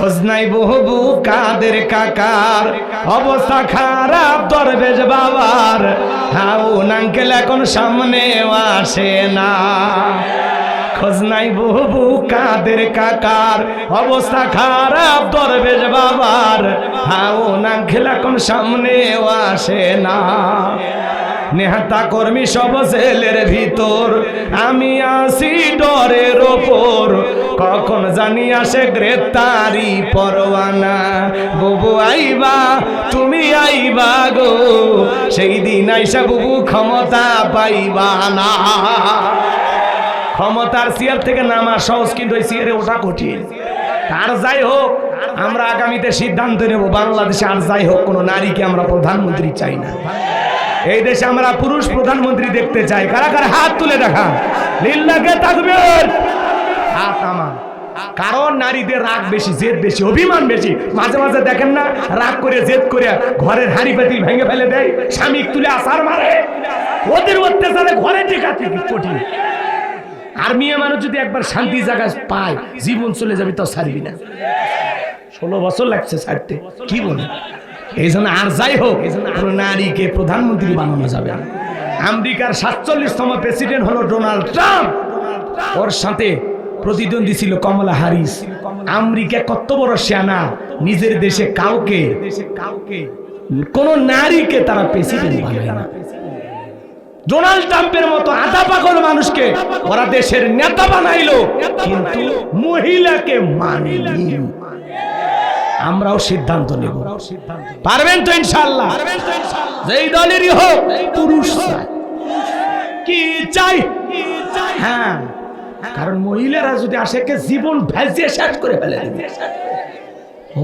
খোঁজ নাই বহু কাদের কাকার, অবস্থা খারাপ দরবেশ বাবার, হাউন আঙ্কেল এখন সামনেও আসে না। খোঁজ নাই বহু কাদের কাকার, অবস্থা খারাপ দরবেশ বাবার, হাউন আঙ্কেল এখন সামনেও আসে না। নেহাতা কর্মী সব জেলের ভিতর, আমি আসি ডরের ওপর, কখন জানি আসে গ্রেপ্তারি পরোয়ানা। বুবু আইবা তুমি আইবা গো, সেই দিন আইসা বুবু ক্ষমতা পাইবা না। ক্ষমতার চেয়ার থেকে নামা সহজ, কিন্তু ওই চেয়ারে ওঠা কঠিন। আর যাই হোক, আমরা আগামীতে সিদ্ধান্ত নেব বাংলাদেশে আর যাই হোক কোনো নারীকে আমরা প্রধানমন্ত্রী চাই না। এই দেশে আমরা পুরুষ প্রধানমন্ত্রী দেখতে চাই। কারা কারা হাত তুলে দেখা, লিল্লাহে তাকবীর, হাত নামান। কারণ নারীদের রাগ বেশি, জেদ বেশি, অভিমান বেশি। মাঝে মাঝে দেখেন না, রাগ করে জেদ করে ঘরের হাঁড়ি পাতিল ভেঙে ফেলে দেয়, স্বামী তুলে আসার মারে। ওদের অত্যাচারে ঘরে টেকাতে কঠিন। আর মেয়ে মানুষ যদি একবার শান্তি জায়গা পায়, জীবন চলে যাবে, তাও ছাড়বি না। 16 বছর লাগছে ছাড়তে, কি বলে? এই জন্য আর যাই হোক, কোন নারীকে প্রধানমন্ত্রী বানানো যাবে না। আমেরিকার 47তম প্রেসিডেন্ট হলো ডোনাল্ড ট্রাম্প, ওর সাথে প্রতিদ্বন্দ্বী ছিল কমলা হ্যারিস। আমেরিকা কত বড় সেনা, নিজের দেশে কাউকে কোন নারীকে তারা প্রেসিডেন্ট বানায় না। ডোনাল্ড ট্রাম্পের মতো আধা পাগল মানুষকে ওরা দেশের নেতা বানাইলো, কিন্তু মহিলাকে মানেনি। আমরাও সিদ্ধান্ত নেব, পারবেন তো ইনশাআল্লাহ? যেই দলেরই হোক, পুরুষ কি চাই? হ্যাঁ, কারণ মহিলারা যদি আসে, জীবন ভেজিয়ে শেষ করে ফেলে দেবে।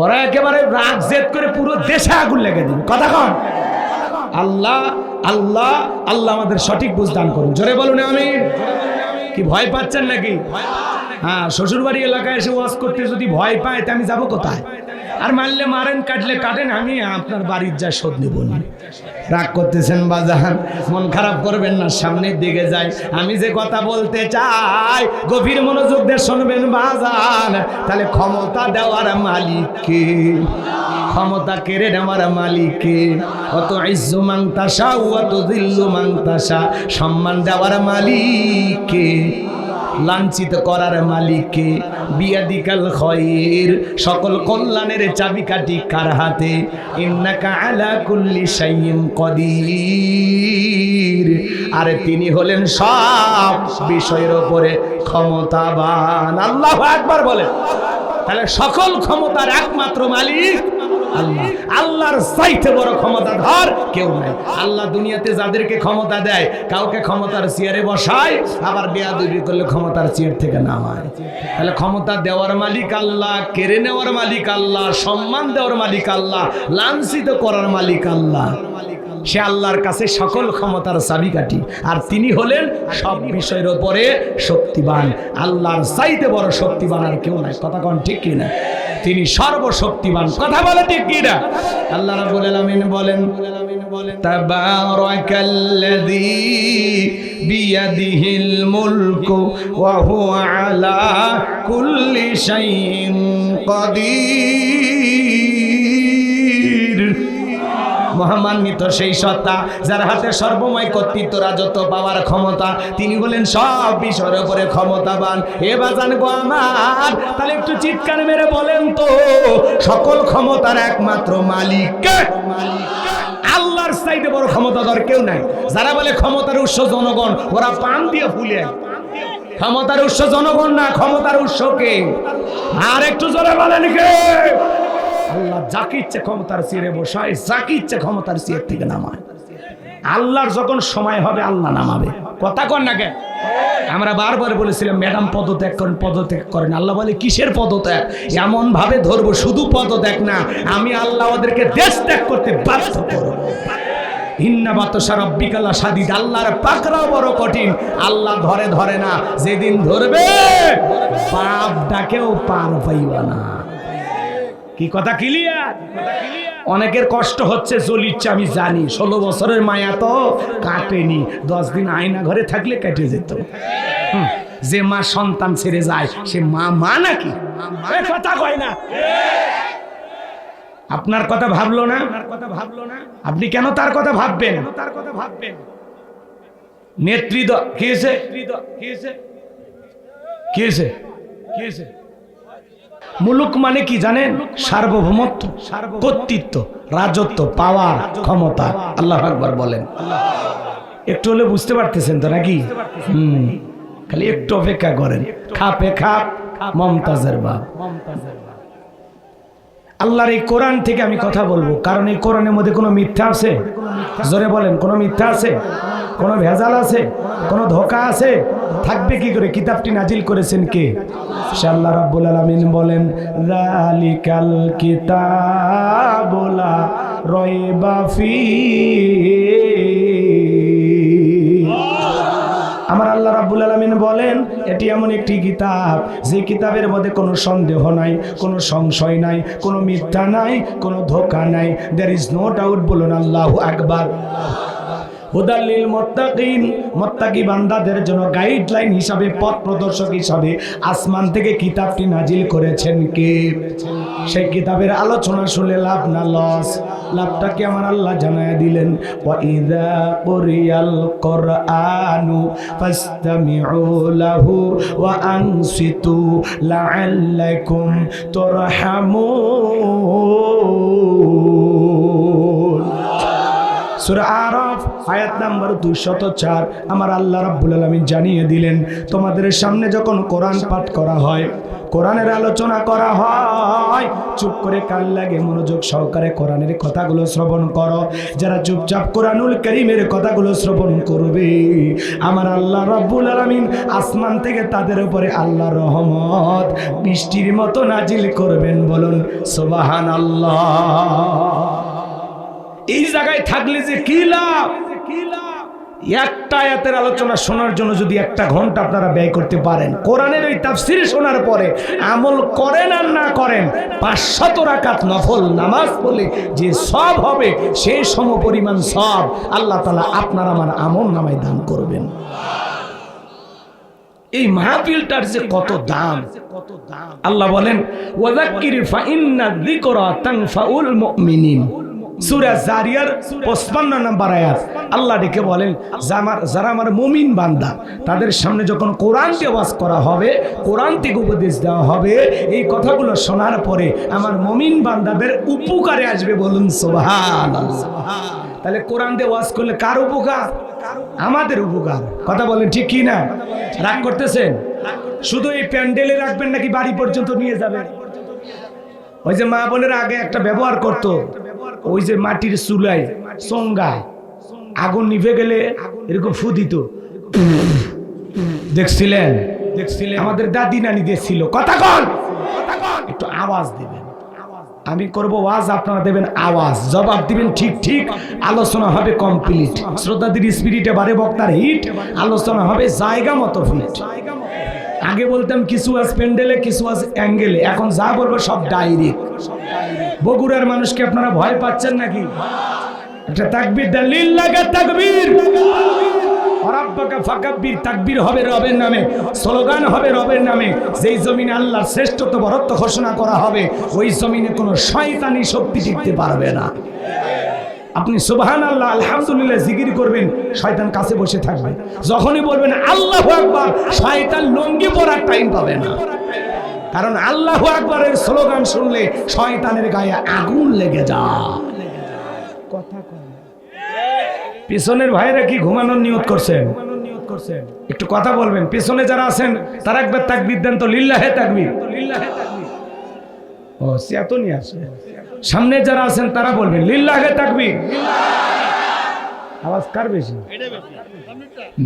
ওরা একেবারে রাগ জেদ করে পুরো দেশে আগুন লেগে দেবে। কথা কন। আল্লাহ আল্লাহ আল্লাহ আমাদের সঠিক বুঝদান করুন। জোরে বলুন আমিন। কি ভয় পাচ্ছেন নাকি? হ্যাঁ, শ্বশুর বাড়ি এলাকায় এসে ওয়াজ করতে যদি ভয় পায়, তা আমি যাবো কোথায়? আর মারলে মারেন, কাটলে কাটেন, আমি আপনার বাড়ির যা শোধ নেব না। রাগ করতেছেন বাজান, মন খারাপ করবেন না, সামনের দিকে যাই। আমি যে কথা বলতে চাই গভীর মনোযোগ দিয়ে শুনবেন বাজান। তাহলে ক্ষমতা দেওয়ার মালিক কে? ক্ষমতা কেড়ে নেওয়ার মালিক কে? অত ইজ্জু মান তাশা ওয়া তুযিল্লু মান তাশা, সম্মান দেওয়ার মালিক কে? লাঞ্ছিত করার মালিককে? বিয়াদিকাল খায়র, সকল কল্যাণের চাবিকাঠি কার হাতে? ইন্নাকা আলা কুল্লি শাইইন কাদির, আর তিনি হলেন সব বিষয়ের উপরে ক্ষমতাবান। আল্লাহু আকবার বলে। তাহলে সকল ক্ষমতার একমাত্র মালিক আল্লাহ। আল্লাহর চাইতে বড় ক্ষমতাধর কেউ নাই। আল্লাহ দুনিয়াতে যাদেরকে ক্ষমতা দেয়, কাউকে ক্ষমতার চেয়ারে বসায়, আবার বেয়াদবি করলে ক্ষমতার চেয়ার থেকে নামায়। তাহলে ক্ষমতা দেওয়ার মালিক আল্লাহ, কেড়ে নেওয়ার মালিক আল্লাহ, সম্মান দেওয়ার মালিক আল্লাহ, লাঞ্ছিত করার মালিক আল্লাহ। সে আল্লাহর কাছে সকল ক্ষমতার চাবিকাঠি, আর তিনি হলেন সব বিষয়ের উপরে শক্তিবান। আল্লাহর চাইতে বড় শক্তিবান আর কেউ নাই। কথা কোন ঠিক কিনা? তিনি সর্বশক্তিমান। কথা বলে ঠিক কিনা? আল্লাহ রাব্বুল আলামিন বলেন, তাবারাকাল্লাযী বিয়াদিহিল মুলকু ওয়া হুয়া আলা কুল্লি শাইইন কাদির। মহামান্বিত সেই সত্তা, যার হাতে সর্বময় কর্তৃত্ব, রাজত্ব পাওয়ার ক্ষমতা। তিনি বলেন সব বিষয়ের উপরে ক্ষমতাবান। এ বাজান গো আমার, তাহলে একটু চিৎকার মেরে বলেন তো, সকল ক্ষমতার একমাত্র মালিক কে? আল্লাহর চাইতে বড় ক্ষমতাধর কেউ নাই। যারা বলে ক্ষমতার উৎস জনগণ, ওরা পান দিয়ে ফুলে। ক্ষমতার উৎস জনগণ না, ক্ষমতার উৎস কে? আর একটু জোরে বলেন কে? আল্লাহ যাকে ইচ্ছে ক্ষমতার চেয়ারে বসায়, যাকে ইচ্ছে ক্ষমতার চেয়ার থেকে নামায়। আল্লাহর যখন সময় হবে আল্লাহ নামাবে। কথা কন না কে? আমরা বারবার বলেছিলাম, ম্যাডাম পদত্যাগ করেন, পদত্যাগ করেন। আল্লাহ বলে কিসের পদত্যাগ? এমন ভাবে ধরবো, শুধু পদত্যাগ না, আমি আল্লাহ ওদেরকে দেশ ত্যাগ করতে বাধ্য করব। ইন্না বাতশা রাব্বিকা লাশাদীদ, আল্লাহর পাকড়াও বড় কঠিন। আল্লাহ ধরে ধরে না, যেদিন ধরবে বাপ ডাকেও পার পাইবা না। কি কথা ক্লিয়ার? অনেকের কষ্ট হচ্ছে, জ্বলিচ্ছে আমি জানি। 16 বছরের মায়া তো কাটেনি, 10 দিন আয়না ঘরে থাকলে কেটে যেত। যে মা সন্তান ছেড়ে যায়, সে মা নাকি? কথা কয় না। আপনার কথা ভাবলো না, আপনি কেন তার কথা ভাববেন? নেতৃত্ব কি হয়েছে? কি হয়েছে? মুলুক মানে কি জানেন? সার্বভৌমত্ব, কর্তৃত্ব, রাজত্ব, পাওয়ার, ক্ষমতা। আল্লাহু আকবার বলেন। একটু হলে বুঝতে পারতেছেন তো নাকি? খালি একটু অপেক্ষা করেন। খাপে খাপ মমতাজের বাপ। আল্লাহর এই কোরআন থেকে আমি কথা বলবো, কারণ এই কোরআনের মধ্যে কোনো মিথ্যা আছে? জোরে বলেন, কোনো মিথ্যা আছে? কোনো ভেজাল আছে? কোনো ধোঁকা আছে? থাকবে কি করে? কিতাবটি নাজিল করেছেন কে? আল্লাহ রাব্বুল আলামিন বলেন, যালিকাল কিতাবু লা রাইবা ফীহি। আমার আল্লাহ রাব্বুল আলামিন বলেন, এটি এমন একটি কিতাব যে কিতাবের মধ্যে কোনো সন্দেহ নাই, কোনো সংশয় নাই, কোনো মিথ্যা নাই, কোনো ধোঁকা নাই। There is no doubt. বলুন আল্লাহু আকবার। হুদাল্লিল মুত্তাকিন, মুত্তাকি বান্দাদের জন্য গাইডলাইন হিসাবে, পথ প্রদর্শক হিসাবে আসমান থেকে কিতাবটি নাজিল করেছেন কে? সেই কিতাবের আলোচনা শুনলে লাভ না লস? লাভটা কি আমার আল্লাহ জানায় দিলেন। ওয়া ইযা কুরিয়াল কুরআনু ফাসতামিউ লাহু ওয়া আনসিতু লাআল্লাকুম তুরহামুন। সূরা আরাফ আয়াত নাম্বার 204। আমার আল্লাহ রাব্বুল আলামিন জানিয়ে দিলেন, তোমাদের সামনে যখন কোরআন পাঠ করা হয়, কোরআনের আলোচনা করা হয়, চুপ করে কান লাগে মনোযোগ সহকারে কোরআনের কথাগুলো শ্রবণ করো। যারা চুপচাপ কোরআনুল কারীমের কথাগুলো শ্রবণ করবে, আমার আল্লাহ রাব্বুল আলামিন আসমান থেকে তাদের উপরে আল্লাহর রহমত বৃষ্টির মতো নাজিল করবেন। বলুন সুবহানাল্লাহ। এই জায়গায় থাকলে যে কি লাভ? একটা আয়াতের আলোচনা শোনার জন্য যদি 1 ঘন্টা আপনারা ব্যয় করতে পারেন, কোরআনের ওই তাফসীর শোনার পরে আমল করেন আর না করেন, 500 রাকাত নফল নামাজ পড়লে যে সব হবে, সেই সমপরিমাণ সব আল্লাহ তাআলা আপনার আমার আমল নামায় দান করবেন। এই মাহফিলটার যে কত দাম! আল্লাহ বলেন, ওয়াযাক্কির ফাইন্না যিকরা তানফাউল মুমিনিন। সূরা জারিয়ার 55 নম্বর আয়াত। আল্লাহ ডেকে বলেন, যারা আমার মুমিন বান্দা, তাদের সামনে যখন কোরআন দিয়ে ওয়াজ করা হবে, কোরআন থেকে উপদেশ দেওয়া হবে, এই কথাগুলো শোনার পরে আমার মুমিন বান্দাদের উপকারে আসবে। বলুন সুবহানাল্লাহ। তাহলে কোরআন দিয়ে ওয়াজ করলে কার উপকার? আমাদের উপকার। কথা বলেন ঠিক কি না? রাগ করতেছেন? শুধু এই প্যান্ডেলে রাখবেন নাকি বাড়ি পর্যন্ত নিয়ে যাবেন? ওই যে মা বোনেরা আগে একটা ব্যবহার করতো, ওই যে মাটির চুলায় চঙ্গায় আগুন নিভে গেলে এরকম ফু দিত। দেখছিলেন? আমাদের দাদি নানি দেখছিল। কথা কন, একটু আওয়াজ দিবেন। আমি করব ওয়াজ, আপনারা দেবেন আওয়াজ, জবাব দিবেন ঠিক ঠিক। আলোচনা হবে কমপ্লিট। শ্রদ্ধাদের স্পিরিটে বারে বক্তার হিট। আলোচনা হবে জায়গা মতো ফিট। আগে বলতাম কিছু আজ প্যান্ডেলে, কিছু আজ অ্যাঙ্গেলে, এখন যা বলবো সব ডাইরেক্ট। বগুড়ার মানুষকে আপনারা ভয় পাচ্ছেন নাকি? একটা তাকবীর দেন, লিল্লাহি তাকবীর, রাব্বাকা ফাকাব্বির। তাকবীর হবে রবের নামে, স্লোগান হবে রবের নামে। যেই জমিনে আল্লাহর শ্রেষ্ঠত্ব বরত্ব ঘোষণা করা হবে, ওই জমিনে কোনো শয়তানি শক্তি টিকতে পারবে না। আপনি সুবহানাল্লাহ আলহামদুলিল্লাহ জিকির করবেন, শয়তান কাছে বসে থাকবে। যখনই বলবেন আল্লাহু আকবার, শয়তান লঙ্গি পরার টাইম পাবে না। কারণ আল্লাহু আকবারের স্লোগান শুনলে শয়তানের গায়ে আগুন লেগে যায়। কথা কয় পিছনের ভাইরা কি ঘুমানোর নিয়ত করছেন? একটু কথা বলবেন। পিছনে যারা আছেন তারা একবার তাকবীর দেন তো, লিল্লাহি তাকবীর। ও সিয়াতনি আছে। সামনে যারা আছেন তারা বলবেন লিল্লাহি তাকবীর। আওয়াজ কার বেশি?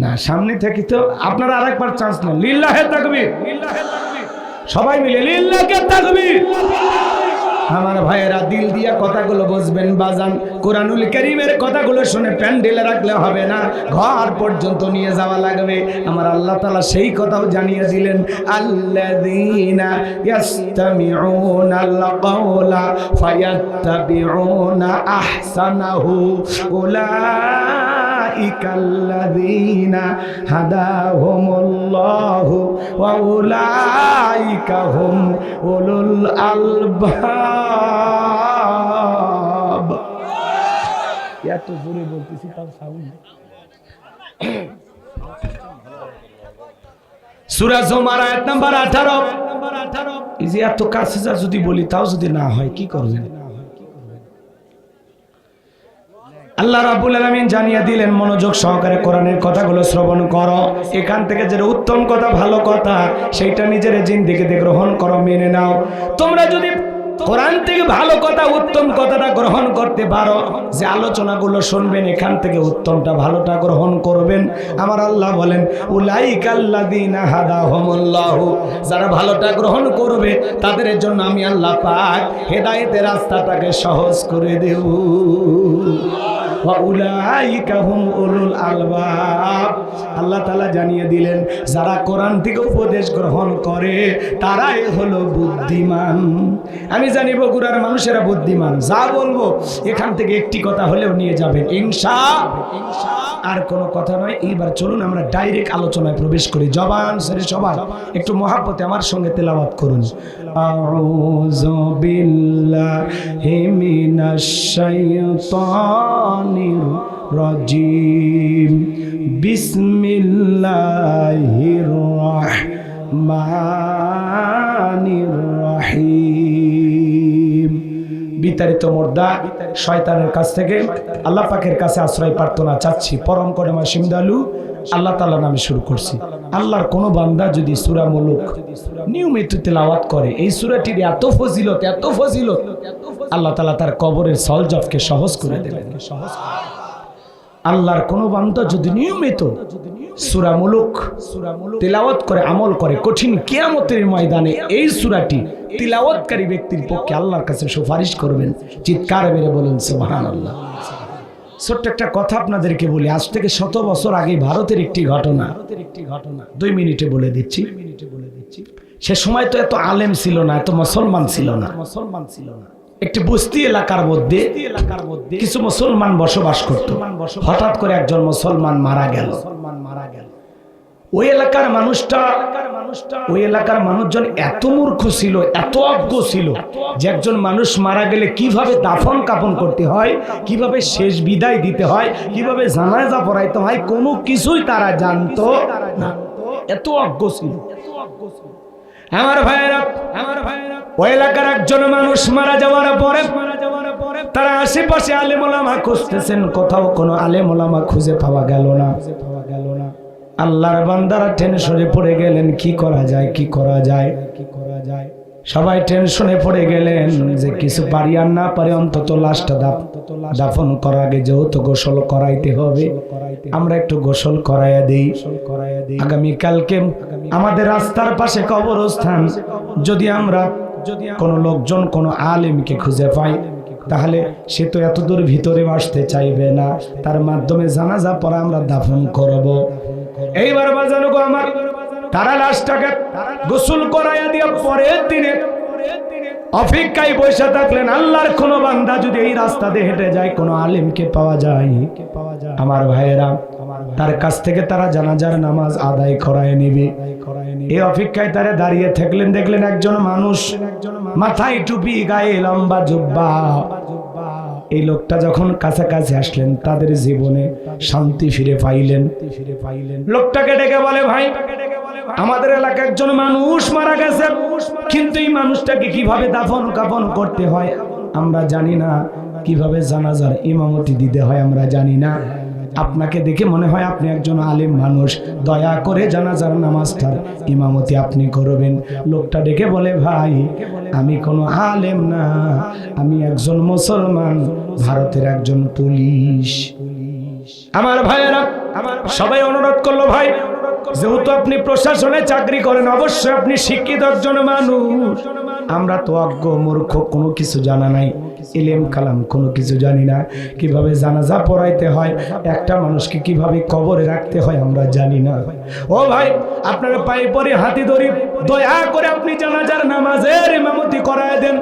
না, সামনে থেকে তো আপনারা আরেকবার চান্স নেন, লিল্লাহি তাকবীর। সবাই মিলে লিল্লাহি তাকবীর। আমার ভাইয়েরা দিল দিয়া কথাগুলো বুঝবেন বাজান। কোরআনুল কারীমের কথাগুলো শুনে প্যান্ডেলে রাখলে হবে না, ঘর পর্যন্ত নিয়ে যাওয়া লাগবে। আমার আল্লাহ তাআলা সেই কথাও জানিয়ে দিলেন, আল্লাযীনা ইয়াসতামিউনাল কাওলা ফায়াত্তাবিউনা আহসানাহু উলাইকাল্লাযীনা হাদাহুমুল্লাহু ওয়া উলাইকা হুম উলুল আলবাব। এত জোরে বলতেছি তাও সাউন্ড। সূরা জুমার আয়াত নাম্বার 18। এই যে এত কাছে যা যদি বলি তাও যদি না হয় কি করবেন? আল্লাহ রাব্বুল আলামিন জানিয়ে দিলেন, মনোযোগ সহকারে কোরআনের কথাগুলো শ্রবণ করো। এখান থেকে যে উত্তম কথা, ভালো কথা, সেইটা নিজের জিন্দেগিতে গ্রহণ করো, মেনে নাও। তোমরা যদি কোরআন থেকে ভালো কথা, উত্তম কথাটা গ্রহণ করতে পারো, যে আলোচনাগুলো শুনবেন এখান থেকে উত্তমটা ভালোটা গ্রহণ করবেন, আমার আল্লাহ বলেন উলাইকাল্লাযীনা হাদাহুমুল্লাহু, যারা ভালোটা গ্রহণ করবে তাদের জন্য আমি আল্লাহ পাক হেদায়েতের রাস্তাটাকে সহজ করে দেব। ওয়া উলাইকা হুম উলুল আলবাব, আল্লাহ তাআলা জানিয়ে দিলেন যারা কোরআন থেকে উপদেশ গ্রহণ করে তারাই হলো বুদ্ধিমান। আমি জানি বগুড়ার মানুষেরা বুদ্ধিমান, যা বলবো এখান থেকে একটি কথা হলেও নিয়ে যাবেন ইনশাআল্লাহ। আর কোনো কথা নয়। এইবার চলুন আমরা ডাইরেক্ট আলোচনায় প্রবেশ করি। জবান ছেড়ে সবার একটু মহাব্বতে আমার সঙ্গে তেলাওয়াত করুন। আউযু বিল্লাহি মিনাশ শাইতানির রাজিম, বিসমিল্লাহির রাহমানির রহিম। বিতাড়িত মুর্দা শয়তানের কাছ থেকে আল্লাহ পাকের কাছে আশ্রয় প্রার্থনা চাচ্ছি। পরম করুণা সিমদালু আল্লাহ তাআলা নামে শুরু করছি। আল্লাহর কোন বান্দা যদি সূরা মুলুক নিয়মিত তেলাওয়াত করে, এই সূরাটির এত ফজিলত, এত ফজিলত, আল্লাহ তাআলা তার কবরের সলজফকে সহজ করে দেবেন। আল্লাহর কোন বান্দা যদি নিয়মিত সূরা মুলুক তেলাওয়াত করে, আমল করে, কঠিন কিয়ামতের ময়দানে এই সূরাটি তিলাওয়াতকারী ব্যক্তির পক্ষে আল্লাহর কাছে সুপারিশ করবেন। চিৎকার মেরে বলুন সুবহানাল্লাহ। ছোট্ট একটা কথা আপনাদেরকে বলি, আজ থেকে 100 বছর আগে ভারতের একটি ঘটনা 2 মিনিটে বলে দিচ্ছি। সে সময় তো এত আলেম ছিল না, এত মুসলমান ছিল না। একটি বস্তি এলাকার মধ্যে কিছু মুসলমান বসবাস করত। হঠাৎ করে একজন মুসলমান মারা গেল। ওই এলাকার মানুষজন এত মূর্খ ছিল, এত অজ্ঞ ছিল যে একজন মানুষ মারা গেলে কিভাবে দাফন কাফন করতে হয়, কিভাবে শেষ বিদায় দিতে হয়, কিভাবে জানাজা পড়াইতে হয়, কোনো কিছুই তারা জানতো না। এত অজ্ঞ ছিল। আমার ভাইয়েরা, ওই এলাকার একজন মানুষ মারা যাওয়ার পরে তারা আশেপাশে আলেম ওলামা খুঁজতেছেন, কোথাও কোনো আলেম ওলামা খুঁজে পাওয়া গেল না। আল্লাহর বান্দারা টেনশনে পড়ে গেলেন, কি করা যায়, কি করা যায়। সবাই টেনশনে পড়ে গেলেন যে কিছু পারি আর না পারি অন্তত লাশটা দাফন করার আগে যেহেতু গোসল করাইতে হবে, আমরা একটু গোসল করাইয়া দেই। আগামীকালকে আমাদের রাস্তার পাশে কবরস্থান, যদি আমরা কোনো লোকজন কোনো আলেমকে খুঁজে পাই, তাহলে সে তো এত দূর ভিতরে আসতে চাইবে না, তার মাধ্যমে জানাজা পড়া আমরা দাফন করব। এইবার বাজানো গো আমার, তারা লাশটাকে গোসল করাইয়া দিয়ে পরের দিনে অপেক্ষায় বসে থাকলেন। আল্লাহর কোন বান্দা যদি এই রাস্তা দিয়ে হেঁটে যায়, কোন আলেমকে পাওয়া যায়, আমার ভাইয়েরা তার কাছ থেকে তারা জানাজার নামাজ আদায় করায় নেবে। এই অপেক্ষায় তারা দাঁড়িয়ে থাকলেন। দেখলেন একজন মানুষ, মাথায় টুপি, গায়ে লম্বা জুব্বা। এই লোকটা যখন কাছাকাছি আসলেন, তাদের জীবনে শান্তি ফিরে পাইলেন। লোকটাকে ডেকে বলে, ভাই আমাদের এলাকায় একজন মানুষ মারা গেছে, কিন্তু এই মানুষটাকে কিভাবে দাফন কাফন করতে হয় আমরা জানি না, কিভাবে জানাজার ইমামতি দিতে হয় আমরা জানি না। আপনাকে দেখে মনে হয় আপনি একজন আলেম মানুষ, দয়া করে জানাজার নামাজটার ইমামতি আপনি করবেন। লোকটা ডেকে বলে, ভাই আমি কোনো আলেম না, আমি একজন মুসলমান, ভারতের একজন পুলিশ। আমার ভাইয়েরা সবাই অনুরোধ করলো, ভাই যেহেতু আপনি প্রশাসনে চাকরি করেন, অবশ্যই আপনি শিক্ষিত একজন মানুষ, আমরা তো অজ্ঞ মূর্খ, কোনো কিছু জানা নাই, ইলম কালাম কোনো কিছু জানি না, কিভাবে জানাজা পড়াইতে হয়, একটা মানুষকে কিভাবে কবরে রাখতে হয় আমরা জানি না। ও ভাই আপনারা পায়ে পরে হাতি ধরি, দয়া করে আপনি জানাজার নামাজের ইমামতি করায় দেন।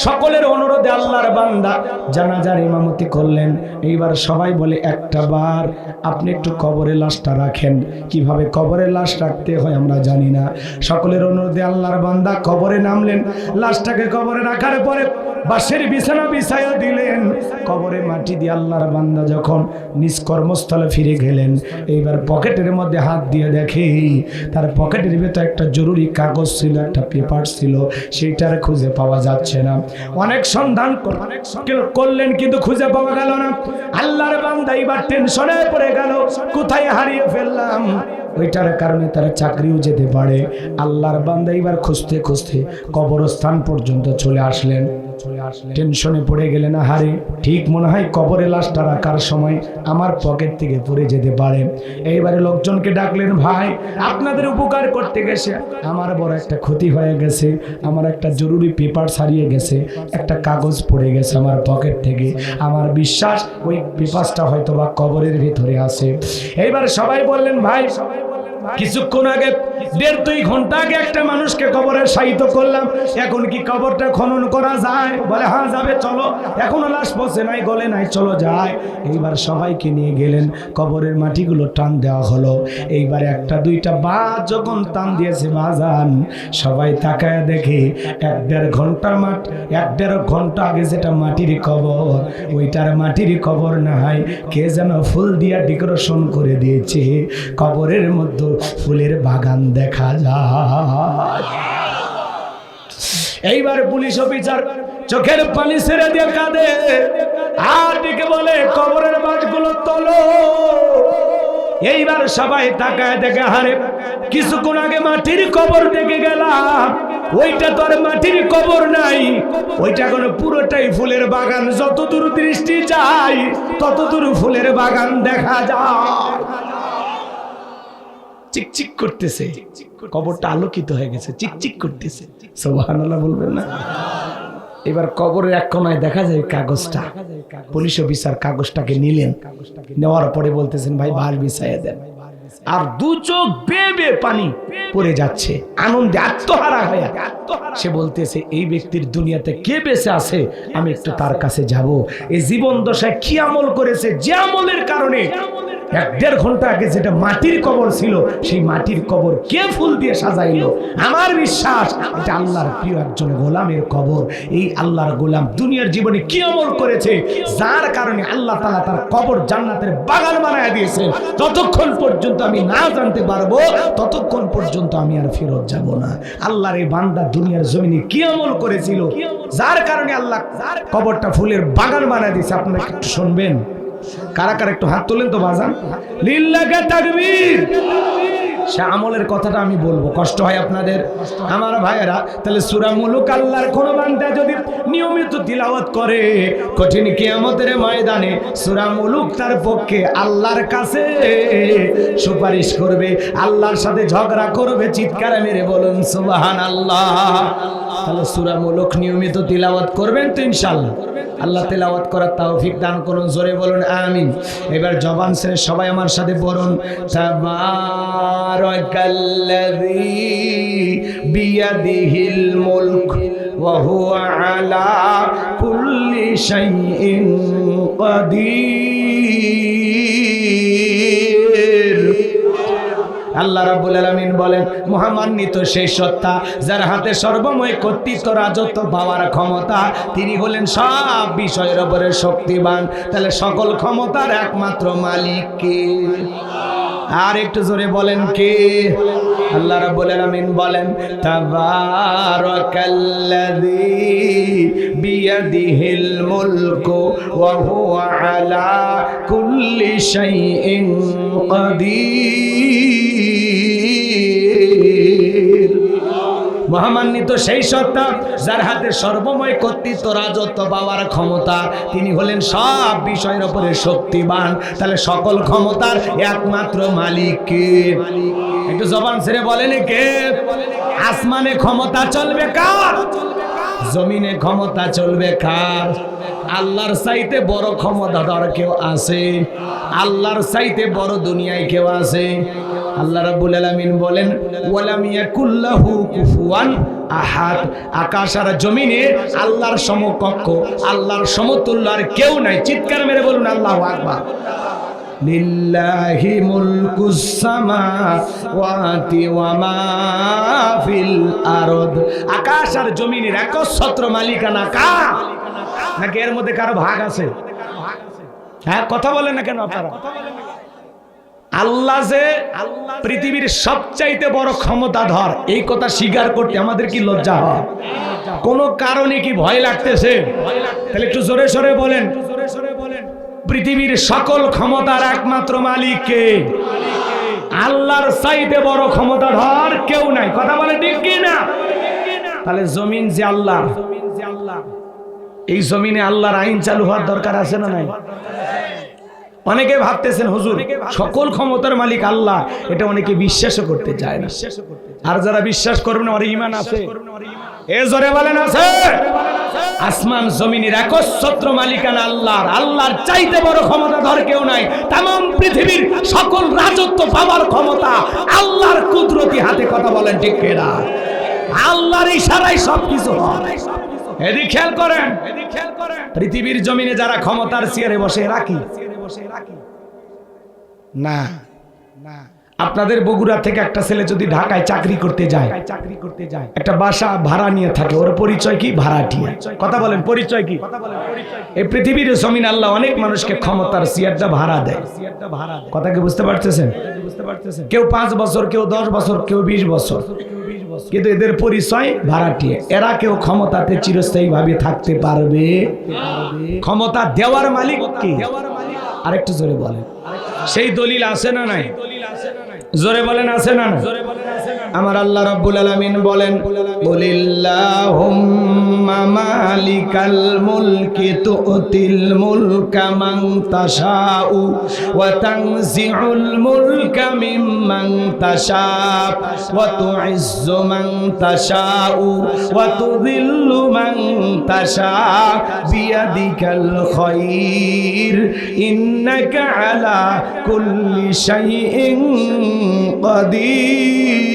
সকলের অনুরোধে আল্লাহর বান্দা জানাজার ইমামতি করলেন। এইবার সবাই বলে, একটা বার আপনি একটু কবরে লাশটা রাখেন। কিভাবে কবরে লাশ রাখতে হয় আমরা জানি না। সকলের অনুরোধে আল্লাহর বান্দা কবরে নামলেন। লাশটাকে কবরে রাখার পরে বাঁশের বিছানা বিছায়া দিলেন। কবরে মাটি দিয়ে আল্লাহর বান্দা যখন নিজ কর্মস্থলে ফিরে গেলেন, এইবার পকেটের মধ্যে হাত দিয়ে দেখে তার পকেটের ভেতর একটা জরুরি কাগজ ছিল, একটা পেপার ছিল, সেইটার খুঁজে পাওয়া যাচ্ছে না। অনেক সন্ধান করলেন কিন্তু খুঁজে পাওয়া গেল না। আল্লাহর বান্দা এবার টেনশনে পড়ে গেল, কোথায় হারিয়ে ফেললাম। ওইটার কারণে তারা চাকরিও যেতে পারে। আল্লাহর বান্দা এবার খুঁজতে খুঁজতে কবরস্থান পর্যন্ত চলে আসলেন। টেনশনে পড়ে গেলেন, হারে ঠিক মনে হয় কবরে লাশটা রাখার সময় আমার পকেট থেকে পড়ে যেতে পারে। এইবারে লোকজনকে ডাকলেন, ভাই আপনাদের উপকার করতে গেছে আমার বড় একটা ক্ষতি হয়ে গেছে, আমার একটা জরুরি পেপার হারিয়ে গেছে, একটা কাগজ পড়ে গেছে আমার পকেট থেকে। আমার বিশ্বাস ওই পেপারটা হয়তো বা কবরের ভিতরে আছে। এইবার সবাই বললেন, ভাই কিছুক্ষণ আগে 1.5-2 ঘন্টা আগে একটা মানুষকে কবরে শায়িত করলাম, এখন কি কবরটা খনন করা যায়? বলে হ্যাঁ যাবে, চলো। এখনো লাশ পচে নাই, গলে নাই, চলো যায়। এইবার সবাইকে নিয়ে গেলেন, কবরের মাটিগুলো টান দেওয়া হলো। এইবার 1-2টা বাস যখন টান দিয়েছে বাজান, সবাই তাকায় দেখে 1-1.5 ঘন্টার 1-1.5 ঘন্টা আগে যেটা মাটির কবর, ওইটার মাটির কবর নাই, কে যেন ফুল দিয়া ডেকোরেশন করে দিয়েছে। কবরের মধ্যে ফুলের বাগান দেখা যায়। এইবার পুলিশ অফিসার চোখের পানি ছেড়ে দিয়ে কাঁদে আর ডেকে বলে, কবরের বাঁশগুলো তোলো। এইবার সবাই তাকায় দেখে, হারে কিছুক্ষণ আগে মাটির কবর দেখে গেলাম, ওইটা তো আর মাটির কবর নাই, ওইটা কোনো পুরোটাই ফুলের বাগান। যতদূর দৃষ্টি যায় ততদূর ফুলের বাগান দেখা যায়। চিকচিক করতেছে, কবরটা আলোকিত হয়ে গেছে, চিকচিক করতেছে। সুবহানাল্লাহ বলবেন না? এবার কবরের এক কোনায় দেখা যায় কাগজটা। পুলিশ অফিসার কাগজটাকে নিলেন, নেওয়ার পরে বলতেছেন, ভাই বাল বিছাইয়া দেন। আর 2 চোখ বেয়ে বেয়ে পানি পড়ে যাচ্ছে, আনন্দে আত্মহারা হয়ে সে বলতেছে, এই ব্যক্তির দুনিয়াতে কে বেঁচে আছে, আমি একটু তার কাছে যাব। এই জীবন দশায় কি আমল করেছে, যে আমলের কারণে 1-1.5 ঘন্টা আগে যেটা মাটির কবর ছিল, সেই মাটির কবর কে ফুল দিয়ে সাজাইলো। আমার বিশ্বাস এটা আল্লাহর প্রিয় একজন গোলামের কবর। এই আল্লাহর গোলাম দুনিয়ার জীবনে কি আমল করেছে, যার কারণে আল্লাহ তাআলা তার কবর জান্নাতের বাগান বানায় দিয়েছেন। যতক্ষণ পর্যন্ত আমি না জানতে পারবো, ততক্ষণ পর্যন্ত আমি আর ফেরত যাব না। আল্লাহর এই বান্দা দুনিয়ার জমিনে কি আমল করেছিল, যার কারণে আল্লাহ কবরটা ফুলের বাগান বানায় দিয়েছে। আপনারা একটু শুনবেন, কারা কারা একটু হাত তোলেন তো বাজান। লিল্লাহি তাকবীর। সে আমলের কথাটা আমি বলবো, কষ্ট হয় আপনাদের আমার ভাইয়েরা। তাহলে সূরা মুলুক আল্লাহর কোন বান্দা যদি নিয়মিত তিলাওয়াত করে, কঠিন কিয়ামতের ময়দানে সূরা মুলুক তার পক্ষে আল্লাহর কাছে সুপারিশ করবে, আল্লাহর সাথে ঝগড়া করবে। চিৎকার মেরে বলুন সুবহানাল্লাহ। তাহলে সূরা মুলুক নিয়মিত তিলাওয়াত করবেন তো ইনশাআল্লাহ। আল্লাহ তেলাওয়াত করার তৌফিক দান করুন, জোরে বলুন আমিন। এবার জবান ছেড়ে সবাই আমার সাথে পড়ুন, তাবারাকাল্লাযী বিয়াদিহিল মুলক ওয়া হুয়া আলা কুল্লি শাইইন কাদির। আল্লাহ রাব্বুল আলামিন বলেন, মহামান্বিত সেই সত্তা যার হাতে সর্বময় কর্তৃত্ব, রাজত্ব পাওয়ার ক্ষমতা, তিনি হলেন সব বিষয়ের উপরে শক্তিমান। তাহলে সকল ক্ষমতার একমাত্র মালিক কে? আর একটু জোরে বলেন কে? আল্লাহ রাব্বুল আলামিন বলেন, তাবারাকাল্লাযী বিয়াদিহিল মুলকু ওয়া হুয়া আলা কুল্লি শাইইন কাদির। মহামান্বিত সেই সত্তা যার হাতে সর্বময় কর্তৃত্ব, রাজত্ব পাওয়ার ক্ষমতা, তিনি হলেন সব বিষয়ের উপরে শক্তিমান। তাহলে সকল ক্ষমতার একমাত্র মালিক কে? একটু জবান ছেড়ে বলেন কে? আসমানে ক্ষমতা চলবে কার? জমিনে ক্ষমতা চলবে কার? আল্লাহর চাইতে বড় ক্ষমতাধর কেউ আছে? আল্লাহর চাইতে বড় দুনিয়ায় কেউ আছে? আল্লাহ রাব্বুল আলামিন বলেন, ওয়ালাম ইয়াকুল্লাহু কুফুয়ান আহাদ। আকাশ আর জমিনে আল্লাহর সমকক্ষ, আল্লাহর সমতুল্য আর কেউ নাই। চিৎকার মেরে বলুন আল্লাহু আকবার। লিল্লাহি মুলকুস সামাওয়াতি ওয়া মা ফিল আরদ। আকাশ আর জমিনের একচ্ছত্র মালিকানা কার? নাকি এর মধ্যে কারো ভাগ আছে? হ্যাঁ, কথা বলেন না কেন আপনারা? আল্লাহ যে পৃথিবীর সবচাইতে বড় ক্ষমতাধর, এই কথা স্বীকার করতে আমাদের কি লজ্জা হয়? কোন কারণে কি ভয় লাগতেছে? তাহলে একটু জোরে সরে বলেন, পৃথিবীর সকল ক্ষমতার একমাত্র মালিক কে? আল্লাহর চাইতে বড় ক্ষমতাধর কেউ নাই। কথা বলে ঠিক কি না? তাহলে জমিন যে আল্লাহর, এই জমিনে আল্লাহর আইন চালু হওয়ার দরকার আছে না নাই? অনেকে ভাবতেছেন হুজুর সকল ক্ষমতার মালিক আল্লাহ, এটা অনেকে বিশ্বাসও করতে চায় না। আর যারা বিশ্বাস করবে না, ওর ঈমান আছে? এ জোরে বলেন আছে? আসমান জমিনের একচ্ছত্র মালিকানা আল্লাহর। আল্লাহর চাইতে বড় ক্ষমতাধর কেউ নাই। তামাম পৃথিবীর সকল রাজত্ব পাওয়ার ক্ষমতা আল্লাহর কুদরতি হাতে। কথা বলেন ঠিক কিনা? আল্লাহর ইশারায় সবকিছু হয়। এদিকে খেয়াল করেন, পৃথিবীর জমিনে যারা ক্ষমতার চেয়ারে বসে রাখি না, আপনাদের বগুড়া থেকে একটা ছেলে যদি ঢাকায় চাকরি করতে যায়, একটা বাসা ভাড়া নিয়ে থাকে, ওর পরিচয় কি? ভাড়াটিয়া। কথা বলেন, পরিচয় কি? এই পৃথিবীর জমিন আল্লাহ অনেক মানুষকে ক্ষমতার চেয়ারটা ভাড়া দেয়। কথা কি বুঝতে পারতেছেন? কেউ 5 বছর, কেউ 10 বছর, কেউ 20 বছর, কিন্তু এদের পরিচয় ভাড়াটিয়া। এরা কেউ ক্ষমতাতে চিরস্থায়ী ভাবে থাকতে পারবে? ক্ষমতা দেওয়ার মালিক কে? আরেকটু জোরে বলেন, সেই দলিল আছে না নাই? জোরে বলেন আছে না? আমার আল্লাহ রাব্বুল আলামিন বলেন, কুলিল্লাহুম্মা মালিকাল মুলকি তুতিল মুলকা মান তাশাউ ওয়া তানজিউল মুলকা মিম্মান তাশা ওয়া তুইজ্জু মান তাশাউ ওয়া তুযিল্লু মান তাশা বিয়াদিকাল খায়র ইন্নাকা আলা কুল্লি শাইইন কাদির।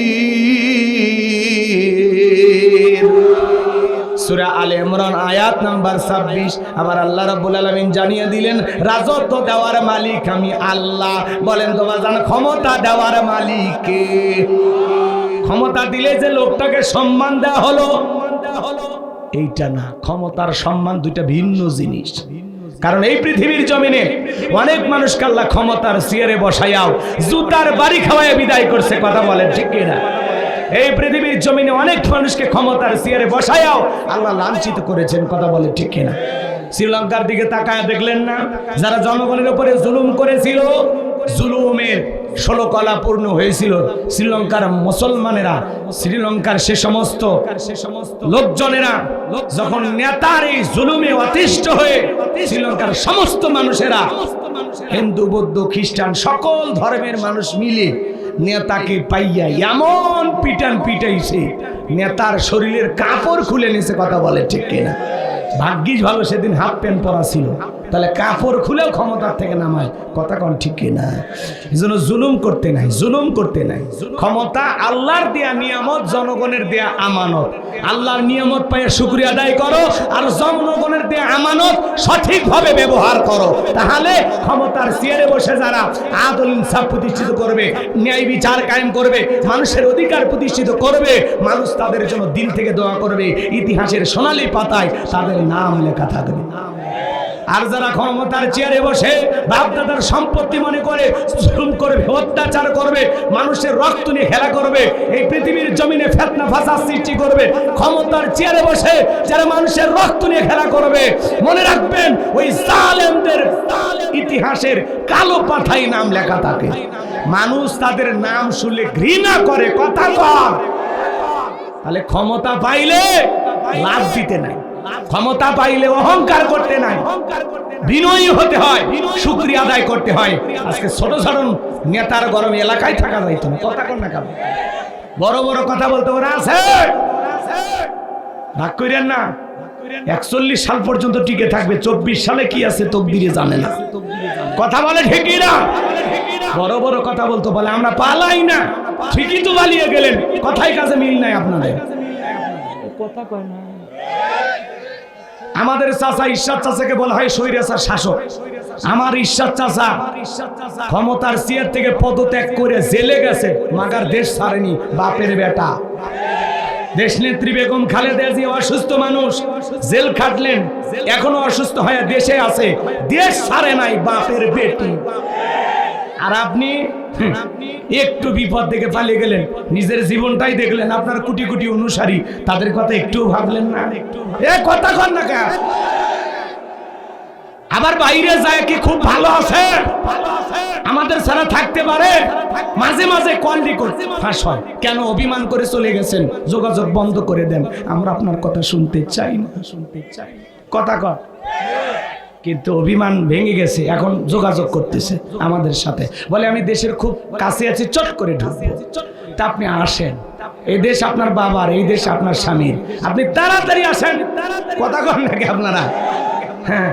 সূরা আলে ইমরান আয়াত নাম্বার 26। আমার আল্লাহ রাব্বুল আলামিন জানিয়ে দিলেন, রাজত্ব দেওয়ার মালিক আমি আল্লাহ। বলেন তো বাজান, ক্ষমতা দেওয়ার মালিক কে? ক্ষমতা দিলে যে লোকটাকে সম্মান দেওয়া হলো, এইটা না। ক্ষমতার সম্মান দুইটা ভিন্ন জিনিস। কারণ এই পৃথিবীর জমিনে অনেক মানুষকে আল্লাহ ক্ষমতার চেয়ারে বসাইয়াও জুতার বাড়ি খাওয়ায় বিদায় করছে। কথা বলেন ঠিক কিনা? এই পৃথিবীর জমিনে অনেক মানুষকে ক্ষমতার চেয়ারে বসাইয়াও আল্লাহ লাঞ্ছিত করেছেন। কথা বলেন ঠিক কিনা? শ্রীলঙ্কার দিকে তাকায় দেখলেন না, যারা জনগণের উপরে জুলুম করেছিল, জুলুমের 16 কলা পূর্ণ হয়েছিল। শ্রীলঙ্কার মুসলমানেরা, শ্রীলঙ্কার সে সমস্ত লোকজনেরা যখন নেতার এই জুলুমে অতিষ্ঠ হয়ে শ্রীলঙ্কার সমস্ত মানুষেরা, হিন্দু বৌদ্ধ খ্রিস্টান সকল ধর্মের মানুষ মিলে নেতাকে পাইয়া এমন পিটান পিটাইছে, নেতার শরীরের কাপড় খুলে নিছে। কথা বলে ঠিক কিনা? ভাগ্যিস ভালো সেদিন হাফ প্যান্ট পরা ছিল, তাহলে কাপড় খুলেও ক্ষমতার থেকে নামায়। কথা কোন ঠিক কিনা? এজন্য জুলুম করতে নাই, জুলুম করতে নাই। ক্ষমতা আল্লাহর দেয়া নিয়ামত, জনগণের দেয়া আমানত। আল্লাহর নিয়ামত পাইয়া শুকরিয়া আদায় করো, আর জনগণের দেয়া আমানত সঠিকভাবে ব্যবহার করো। তাহলে ক্ষমতার চেয়ারে বসে যারা আদল ইনসাফ প্রতিষ্ঠিত করবে, ন্যায় বিচার কায়েম করবে, মানুষের অধিকার প্রতিষ্ঠিত করবে, মানুষ তাদের জন্য দিল থেকে দোয়া করবে, ইতিহাসের সোনালী পাতায় তাদের নাম লেখা থাকবে। আর যারা ক্ষমতার চেয়ারে বসে বাপদাদার সম্পত্তি মনে করে জুলুম করবে, অত্যাচার করবে, মানুষের রক্ত নিয়ে খেলা করবে, এই পৃথিবীর জমিনে ফিতনা ফাসাদ সৃষ্টি করবে, ক্ষমতার চেয়ারে বসে যারা মানুষের রক্ত নিয়ে খেলা করবে, মনে রাখবেন ওই জালেমদের ইতিহাসের কালো পাতায় নাম লেখা থাকে। মানুষ তাদের নাম শুনলে ঘৃণা করে। কথা কর। তাহলে ক্ষমতা পাইলে লাভ দিতে নাই, ক্ষমতা পাইলে অহংকার করতে নাই, বিনয়ী হতে হয়, শুকরিয়া আদায় করতে হয়। আজকে ছোট ছোট নেতার গরমে এলাকায় থাকা যাইত না। কথা কর না, কারণ বড় বড় কথা বলতে ওরা আছে, ভাগ করেন না। 41 সাল পর্যন্ত টিকে থাকবে, 24 সালে কি আছে তকদিরে জানে না। কথা বলে ঠিকই না? বড় বড় কথা বলতে বলে আমরা পালাই না, ঠিকই তো পালিয়ে গেলেন। কথাই কাজে মিল নাই আপনাদের। কথা কয় না। আমাদের চাচা ইরশাদ চাচাকে বলা হয় স্বৈরাচার শাসক। আমার ইরশাদ চাচা ক্ষমতার চেয়ার থেকে পদত্যাগ করে জেলে গেছে, মাগার দেশ ছাড়েনি। বাপের বেটা দেশনেত্রী বেগম খালেদা জিয়া অসুস্থ মানুষ, জেল খাটলেন, এখনো অসুস্থ হয়ে দেশে আছে, দেশ ছাড়ে নাই বাপের বেটি। আর আপনি একটু বিপদ থেকে পালিয়ে গেলেন, নিজের জীবনটাই দেখলেন, আপনার কোটি কোটি অনুসারী, তাদের কথা একটু ভাবলেন না? এ কথা কর না কেন? আবার বাইরে যায় কি খুব ভালো আছে, আমাদের ছাড়া থাকতে পারে, মাঝে মাঝে কল রেকর্ড ফাঁস হয়। কেন? অভিমান করে চলে গেছেন, যোগাযোগ বন্ধ করে দেন, আমরা আপনার কথা শুনতে চাই না, শুনতে চাই কথা কর। কিন্তু অভিমান ভেঙে গেছে, এখন যোগাযোগ করতেছে আমাদের সাথে, বলে আমি দেশের খুব কাছে আছি, চট করে ঢুকবো। তা আপনি আসেন, এই দেশ আপনার বাবার, এই দেশ আপনার স্বামীর, আপনি তাড়াতাড়ি আসেন। কথা কন নাকি আপনারা? হ্যাঁ,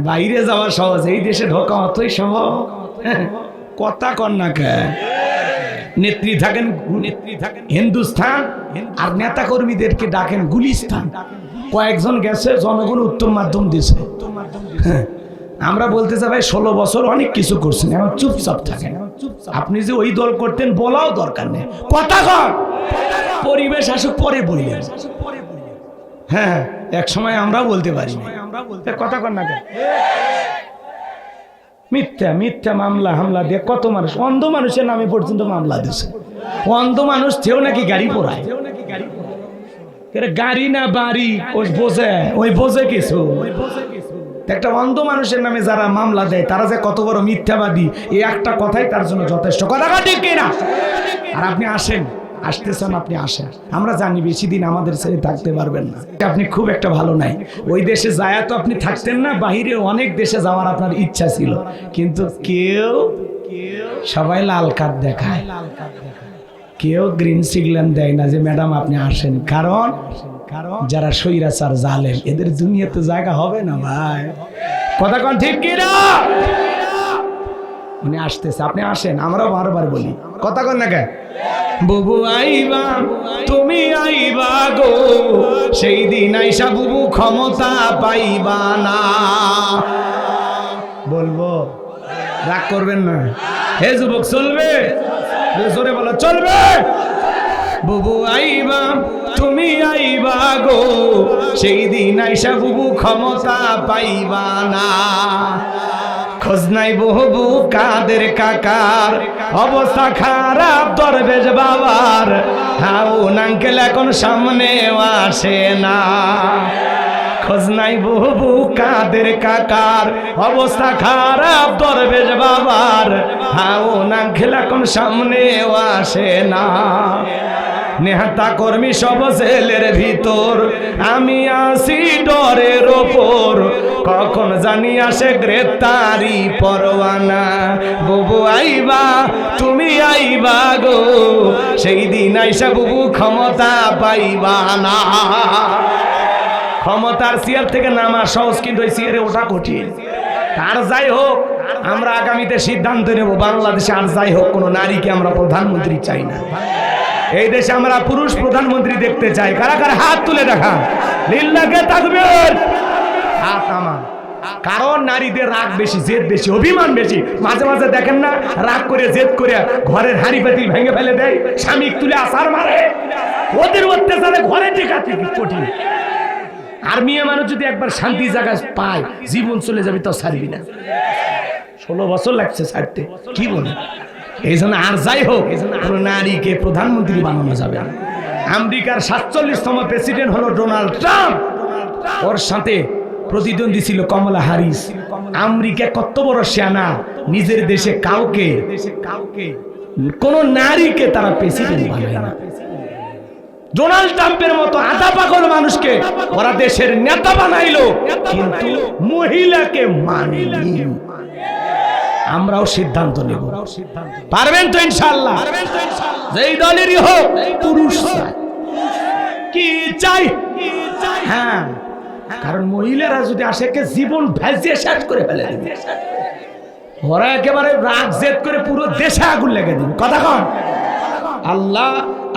বাইরে যাওয়া সহজ, এই দেশে ঢোকা অতই সহজ। কথা কন না কে? নেত্রী থাকেন হিন্দুস্তান, আর নেতা কর্মীদেরকে ডাকেন গুলিস্তান। কয়েকজন গেছে, জনগণ উত্তম মাধ্যম দিয়েছে। আমরা বলতে চাই ভাই 16 বছর অনেক কিছু করছেন, এখন চুপচাপ থাকেন। আপনি যে ওই দল করতেন বলাও দরকার নেই, কথা কন। পরিবেশ আসুক পরে বললেন। হ্যাঁ, এক সময় আমরাও বলতে পারি না, কথা কন না কেন? মিথ্যা মিথ্যা মামলা হামলা দিয়ে কত মানুষ, অন্ধ মানুষের নামে পর্যন্ত মামলা দিচ্ছে। অন্ধ মানুষ থেও নাকি গাড়ি পোড়ায়, গাড়ি না বাড়ি ওই বোঝে কিছু। একটা অন্ধ মানুষের নামে যারা মামলা দেয় তারা যে কত বড় মিথ্যাবাদী, এই একটা কথাই তার জন্য যথেষ্ট। কথা ঠিক কিনা? আর আপনি আসেন, আসতেছেন, আপনি আসেন, আমরা জানি বেশি দিন আমাদের ছেড়ে থাকতে পারবেন না। আপনি খুব একটা ভালো নাই, ওই দেশে যায় তো আপনি থাকতেন না, বাহিরে অনেক দেশে যাওয়ার আপনার ইচ্ছা ছিল, কিন্তু কেউ সবাই লাল কার্ড দেখায়, কেউ গ্রিন সিগন্যাল দেয় না যে ম্যাডাম আপনি আসেন। কারণ যারা স্বৈরাচার জালেম, এদের দুনিয়াতে জায়গা হবে না ভাই। কথা কোন ঠিক কিনা? উনি আসতেছে, আপনি আসেন, আমরাও বারবার বলি, কথা কন না কে? বুবু আইবা তুমি আইবা গো, সেই দিন আইসা বুবু ক্ষমতা পাইবা না। বলবো, রাগ করবেন না। হে যুবক, চলবে? জোরে বলো, চলবে? বুবু আইবা তুমি আইবা গো, সেই দিন আইসা বুবু ক্ষমতা পাইবা না। খোঁজ নাই বহু কাদের কাকার, অবস্থা খারাপ দরবেশ বাবার, হাউন আঙ্কেল এখন সামনে আসে না। খোঁজ নাই বহু কাদের কাকার, অবস্থা খারাপ দরবেশ বাবার, হাউন আঙ্কেল এখন সামনে আসে না। নেতা কর্মী সব জেলের ভিতর, আমি আসি ডরের ওপর, কখন জানি আসে গ্রেপ্তারি পরোয়ানা। বুবু আইবা তুমি আইবা গো, সেই দিন আইসা বুবু ক্ষমতা পাইবা না। ক্ষমতার চেয়ার থেকে নামা সহজ, কিন্তু ওই চেয়ারে ওঠা কঠিন। আর যাই হোক, আমরা আগামীতে সিদ্ধান্ত নেব, বাংলাদেশে আর যাই হোক কোনো নারীকে আমরা প্রধানমন্ত্রী চাই না। এই দেশে আমরা পুরুষ প্রধানমন্ত্রী দেখতে চাই। কারা কারা হাত তুলে দেখান, লিল্লাহে তাকবীর, হাত নামান। কারণ নারীদের রাগ বেশি, জেদ বেশি, অভিমান বেশি। মাঝে মাঝে দেখেন না, রাগ করে জেদ করে ঘরের হাঁড়ি পাতিল ভেঙে ফেলে দেয়, স্বামী তুলে আসার মারে, ওদের অত্যাচারে ঘরে টেকাতে কঠিন। আর মেয়ে মানুষ যদি একবার শান্তি জায়গা পায়, জীবন চলে যাবে, তো ছাড়বি না। 16 বছর লাগছে ছাড়তে, কি বলে? এই জন্য আর যাই হোক, কোনো নারীকে প্রধানমন্ত্রী বানানো যাবে না। আমেরিকার 47তম প্রেসিডেন্ট হলো ডোনাল্ড ট্রাম্প, ওর সাথে প্রতিদ্বন্দ্বী ছিল কমলা হ্যারিস। আমেরিকা কত বড় সেনা, নিজের দেশে কাউকে কোন নারীকে তারা প্রেসিডেন্ট বানায় না। ডোনাল্ড ট্রাম্পের মতো আধা পাগল মানুষকে ওরা দেশের নেতা বানাইলো, কিন্তু মহিলাকে মানেনি। আমরাও সিদ্ধান্ত নেব, পারবেন তো ইনশাআল্লাহ? যেই দলেরই হোক, পুরুষ কি চাই? হ্যাঁ, কারণ মহিলারা যদি আসে, কে জীবন ভেজিয়ে শেষ করে ফেলে দেবে। ওরা একেবারে রাগ জেদ করে পুরো দেশে আগুন লেগে দিবে। কথা কন। আল্লাহ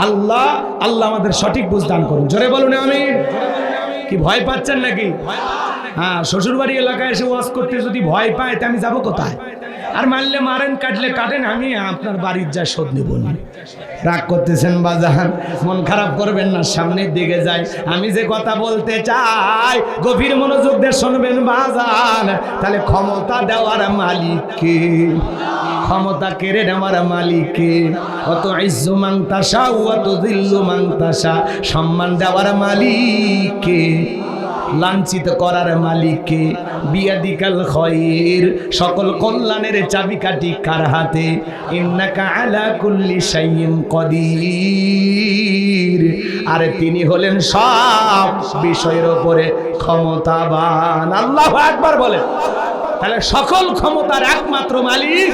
আল্লাহ আল্লাহ আমাদের সঠিক বুঝ দান করুন। জোরে বলুন আমিন। কি ভয় পাচ্ছেন নাকি? হ্যাঁ, শ্বশুরবাড়ি এলাকায় এসে ওয়াজ করতে যদি ভয় পায় তা আমি যাবো কোথায়? আর মারলে মারেন, কাটলে কাটেন, আমি আপনার বাড়ির যা শোধ নেব না। রাগ করতেছেন বাজান, মন খারাপ করবেন না, সামনের দিকে যাই। আমি যে কথা বলতে চাই গভীর মনোযোগ দিয়ে শুনবেন বাজান। তাহলে ক্ষমতা দেওয়ার মালিক কে? ক্ষমতা কেড়ে নেওয়ার মালিক কে? অত ইজ্জু মান তাশা ওয়া তুযিল্লু মান তাশা, সম্মান দেওয়ার মালিক কে? লাঞ্ছিত করার মালিককে? বিয়াদিকাল খায়র, সকল কল্যাণের চাবিকাঠি কার হাতে? ইন্নাকা আলা কুল্লি শাইইন কাদির, আর তিনি হলেন সব বিষয়ের উপরে ক্ষমতাবান। আল্লাহু আকবার বলেন। তাহলে সকল ক্ষমতার একমাত্র মালিক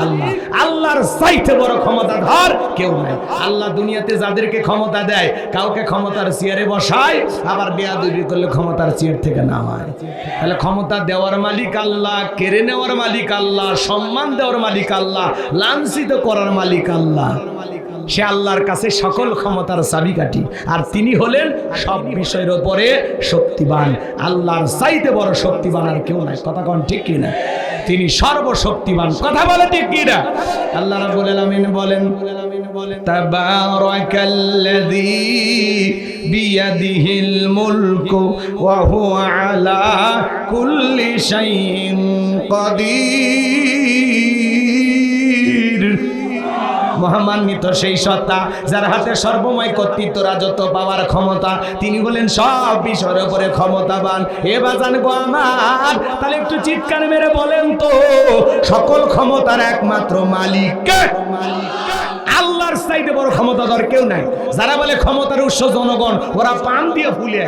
আল্লাহ। আল্লাহর চাইতে বড় ক্ষমতাধর কেউ নাই। আল্লাহ দুনিয়াতে যাদেরকে ক্ষমতা দেয়, কাউকে ক্ষমতার চেয়ারে বসায়, আবার বেয়াদবি করলে ক্ষমতার চেয়ার থেকে নামায়। তাহলে ক্ষমতা দেওয়ার মালিক আল্লাহ, কেড়ে নেওয়ার মালিক আল্লাহ, সম্মান দেওয়ার মালিক আল্লাহ, লাঞ্ছিত করার মালিক আল্লাহ। সে আল্লাহর কাছে সকল ক্ষমতার চাবিকাঠি, আর তিনি হলেন সব বিষয়ের উপরে শক্তিবান। আল্লাহর চাইতে বড় শক্তিবান আর কেউ নাই। কথা কোন ঠিক কিনা? তিনি সর্বশক্তিমান। কথা বলে ঠিক কিনা? আল্লাহ রাব্বুল আলামিন বলেন, তাবারাকাল্লাযী বিয়াদিহিল মুলকু ওয়া হুয়া আলা কুল্লি শাইইন কাদির। মহামান্বিত সেই সত্তা যার হাতে সর্বময় কর্তৃত্ব, রাজত্ব পাওয়ার ক্ষমতা, তিনি বলেন সব বিষয়ের উপরে ক্ষমতাবান। এ বাজান গো আমার, তাহলে একটু চিৎকার মেরে বলেন তো, সকল ক্ষমতার একমাত্র মালিক কে? আল্লাহর চাইতে বড় ক্ষমতাধর কেউ নাই। যারা বলে ক্ষমতার উৎস জনগণ, ওরা পান দিয়ে ফুলে।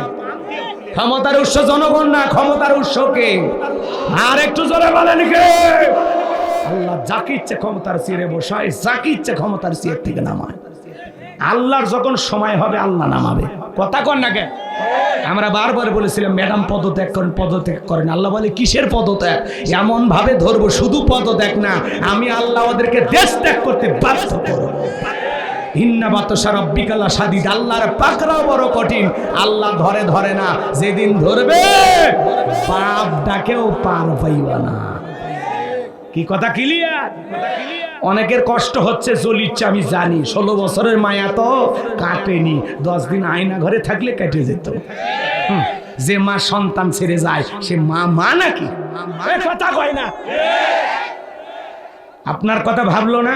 ক্ষমতার উৎস জনগণ না, ক্ষমতার উৎস কে? আর একটু জোরে বলেন কে? আল্লাহ যাকে ইচ্ছে ক্ষমতার চেয়ারে বসায়, যাকে ইচ্ছে ক্ষমতার চেয়ার থেকে নামায়। আল্লাহর যখন সময় হবে আল্লাহ নামাবে। কথা কন না কে? আমরা বারবার বলেছিলাম ম্যাডাম পদত্যাগ করেন, পদত্যাগ করেন। আল্লাহ বলে কিসের পদত্যাগ? এমন ভাবে ধরবো শুধু পদত্যাগ না, আমি আল্লাহ ওদেরকে দেশ ত্যাগ করতে বাধ্য করব। ইন্না বাতশা রাব্বিকা লাশাদীদ, আল্লাহর পাকড়াও বড় কঠিন। আল্লাহ ধরে ধরে না, যেদিন ধরবে বাপ ডাকেও পার পাইবা না। কি কথা ক্লিয়ার? অনেকের কষ্ট হচ্ছে, জ্বলিচ্ছে আমি জানি। 16 বছরের মায়া তো কাটেনি, 10 দিন আয়না ঘরে থাকলে কেটে যেত। যে মা সন্তান ছেড়ে যায় সে মা নাকি? কথা কয় না। আপনার কথা ভাবলো না,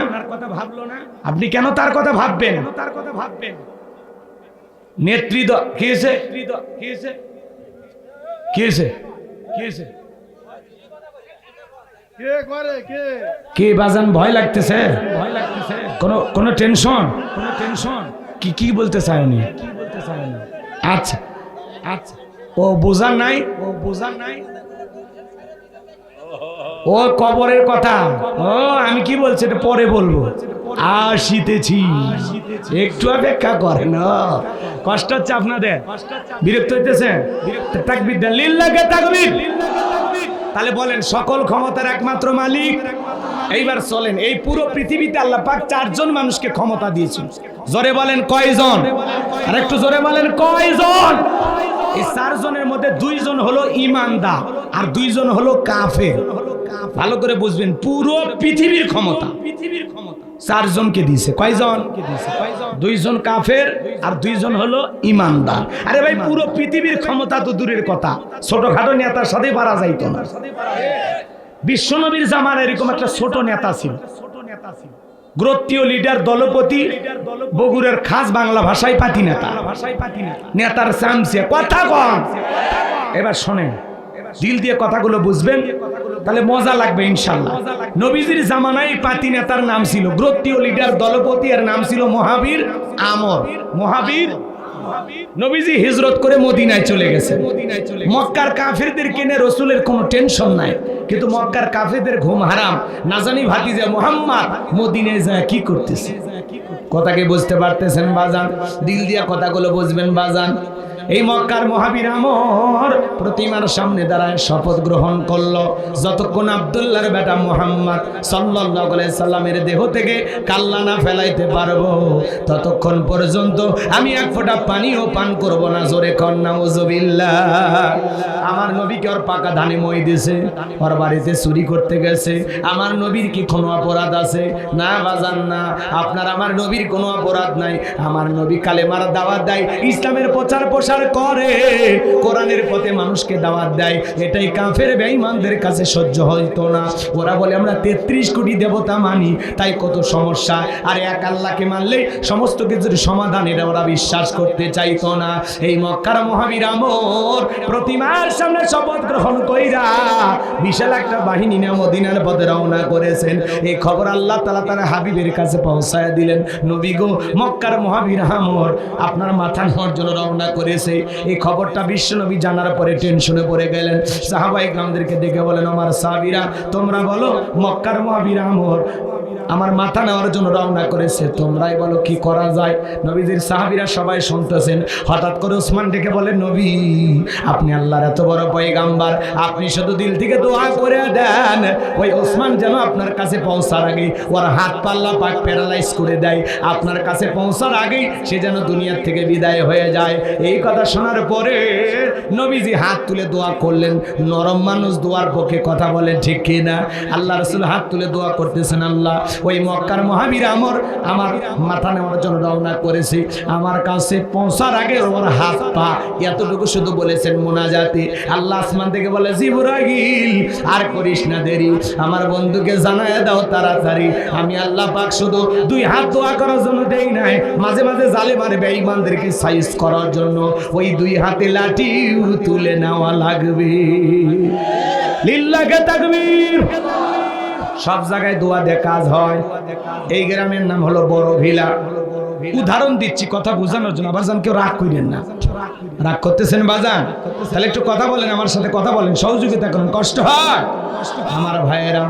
আপনি কেন তার কথা ভাববেন? নেতৃত্ব কি হয়েছে? কি হয়েছে? কে বাজান? ভয় লাগতেছে? কোন টেনশন? কি বলতে চায় উনি? আচ্ছা আচ্ছা, ও বোঝা নাই, ও কবরের কথা। ও আমি কি বলছি এটা পরে বলবো। আসিতেছি, একটু অপেক্ষা করেন। কষ্ট হচ্ছে আপনাদের? বিরক্ত হইতেছে? তাকবীর দেন, লিল্লাহি তাকবীর। তাহলে বলেন সকল ক্ষমতার একমাত্র মালিক। এইবার চলেন, এই পুরো পৃথিবীতে আল্লাহ পাক 4 জন মানুষকে ক্ষমতা দিয়েছেন। জোরে বলেন কয়জন? আর একটু জোরে বলেন কয়জন? এই 4 জনের মধ্যে 2 জন হলো ঈমানদার আর 2 জন হলো কাফের। ভালো করে বুঝবেন, পুরো পৃথিবীর ক্ষমতা 4 জনকে দিয়েছে। কয়জন? 2 জন কাফের আর 2 জন হলো ঈমানদার। আরে ভাই, পুরো পৃথিবীর ক্ষমতা তো দূরের কথা, ছোটখাটো নেতার সাথে পারা যাইতো না। বিশ্বনবীর জামানায় এরকম একটা ছোট নেতা ছিল, গোত্রীয় লিডার, দলপতি, বগুড়ার খাস বাংলা ভাষায় পাতি নেতা, নেতার চামচে। কথা কম। এবার শোনেন, দিল দিয়ে কথাগুলো বুঝবেন, তাহলে মজা লাগবে ইনশাআল্লাহ। নবীজির জামানায় পাতি নেতার নাম ছিল, গোত্রীয় লিডার, দলপতি, এর নাম ছিল মহাবীর আমর। মহাবীর নবীজি হিজরত করে মদিনায় চলে গেছে। মক্কার কাফেরদের কিনে রসুলের কোনো টেনশন নাই, কিন্তু মক্কার কাফেরদের ঘুম হারাম। না জানি ভাতিজা মুহাম্মদ মদিনায় যায় কি করতেছে। কথাকে বুঝতে পারতেছেন বাজান? দিল দিয়া কথাগুলো বুঝবেন বাজান। এই মক্কার মহাবীর আমর প্রতিমার সামনে দাঁড়ায় শপথ গ্রহণ করলো, যতক্ষণ আব্দুল্লাহর বেটা মুহাম্মদ সাল্লাল্লাহু আলাইহি সাল্লামের দেহ থেকে কাল্লা না ফেলাইতে পারবো ততক্ষণ পর্যন্ত আমি এক ফোঁটা পানিও পান করব না। জোরে কর নাউজুবিল্লাহ। আমার নবীকে ওর পাকা ধানে মই দিয়েছে, ওর বাড়িতে চুরি করতে গেছে। আমার নবীর কি কোনো অপরাধ আছে? না বাজান না, আপনার আমার নবীর কোনো অপরাধ নাই। আমার নবী কালেমার দাওয়াত দেয়, ইসলামের প্রচার প্রসার করে, কোরআনের পথে মানুষকে দাওয়াত দেয়। এটাই কাফের বেঈমানদের কাছে সহ্য হইতো না। ওরা বলে আমরা 33 কোটি দেবতা মানি, তাই কত সমস্যা। আর এক আল্লাহকে মানলে সমস্ত কিছুর সমাধান, এটা ওরা বিশ্বাস করতে চাইতো না। এই মক্কার মহাবীর আমর প্রতিমার সামনে শপথ গ্রহণ কইরা বিশাল একটা বাহিনী নিয়ে মদিনার পথে রওনা করেছেন। এই খবর আল্লাহ তাআলা তার হাবিবের কাছে পৌঁছায় দিলেন, নবী গো, মক্কার মহাবীর আমর আপনার মাথা নেওয়ার জন্য রওনা করেছে। এই খবরটা বিশ্ব নবী জানার পরে টেনশনে পড়ে গেলেন। সাহাবায়ে কেরামদেরকে ডেকে বলেন, আমার সাহাবীরা তোমরা বলো, মক্কার মহাবীর আমর আমার মাথা নেওয়ার জন্য রওনা করেছে, তোমরাই বলো কি করা যায়। নবীজির সাহাবীরা সবাই শুনতেছেন। হঠাৎ করে ওসমান ডেকে বলেন, নবী আপনি আল্লাহর এত বড় পয়গাম্বার, আপনি শুধু দিল থেকে দোয়া করে দেন ওই ওসমান যেন আপনার কাছে পৌঁছার আগে ওর হাত পাল্লা পাক প্যারালাইজ করে দেয়, আপনার কাছে পৌঁছার আগেই সে যেন দুনিয়ার থেকে বিদায় হয়ে যায়। এই কথা শোনার পরে নবীজি হাত তুলে দোয়া করলেন। নরম মানুষ দোয়ার পক্ষে কথা বলে, ঠিক কিনা? আল্লাহ রাসূল হাত তুলে দোয়া করতেছেন, আল্লাহ ওই মক্কার মহাবীর আমর আমার মাথা নেওয়ার জন্য রওনা করেছে, আমার কাছে পৌঁছার আগে ওর হাত পা এতটুকু শুধু বলেছেন মোনাজাতে। আল্লাহ আসমান থেকে বলে, জিবরাইল আর করিস না দেরি, আমার বন্ধুকে জানায় দাও তাড়াতাড়ি। আমি আল্লাহ পাক শুধু 2 হাত দোয়া করার জন্য দেই নাই, মাঝে মাঝে জালেম আর বেঈমানদেরকে সাইজ করার জন্য ওই 2 হাতে লাঠি তুলে নেওয়া লাগবে। লিল্লাহি তাকবীর। সব জায়গায় দোয়া দিয়ে কাজ হয়। এই গ্রামের নাম হলো বড় ভিলা। উদাহরণ দিচ্ছি কথা বোঝানোর জন্য, আবার যেন কেউ রাগ করেন না। রাগ করতেছেন বাজান? তাহলে একটু কথা বলেন, আমার সাথে কথা বলেন, সহযোগিতা করুন। কষ্ট হয় আমার ভাইয়েরা।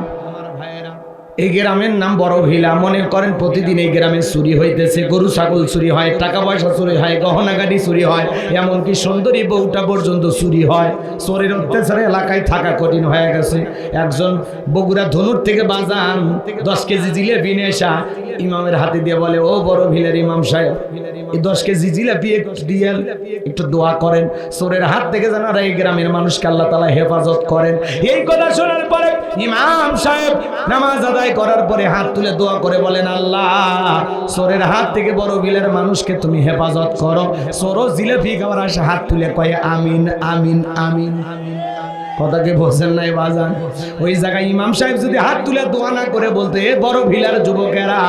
এই গ্রামের নাম বড় ভিলা। মনে করেন প্রতিদিন এই গ্রামে চুরি হইতেছে, গরু ছাগল চুরি হয়, টাকা পয়সা চুরি হয়, গহনা গাড়ি চুরি হয়, এমনকি সুন্দরী বউটা পর্যন্ত চুরি হয়। চোরের অত্যাচারে এলাকায় থাকা কঠিন হয়ে গেছে। একজন বগুড়া ধনুর থেকে বাজান 10 কেজি জিলেবি নিয়ে আসা ইমামের হাতে দিয়ে বলে, ও বড় ভিলের ইমাম সাহেব, এই 10 কেজি জিলাপি দিয়ে একটু দোয়া করেন, চোরের হাত থেকে যেন এই গ্রামের মানুষকে আল্লাহ তাআলা হেফাজত করেন। এই কথা শোনার পরে ইমাম সাহেব নামাজ আদায় করার পরে হাত তুলে দোয়া করে বলেন, আল্লাহ চোরের হাত থেকে বড় ভিলের মানুষকে তুমি হেফাজত করো। চোর জিলাপি খাওয়ার আসে হাত তুলে কয় আমিন আমিন আমিন। কথাকে বলছেন নাই বাজান? ওই জায়গায় ইমাম সাহেব যদি হাত তুলে দোয়া না করে বলতে, এ বড় ভিলার যুবকেরা,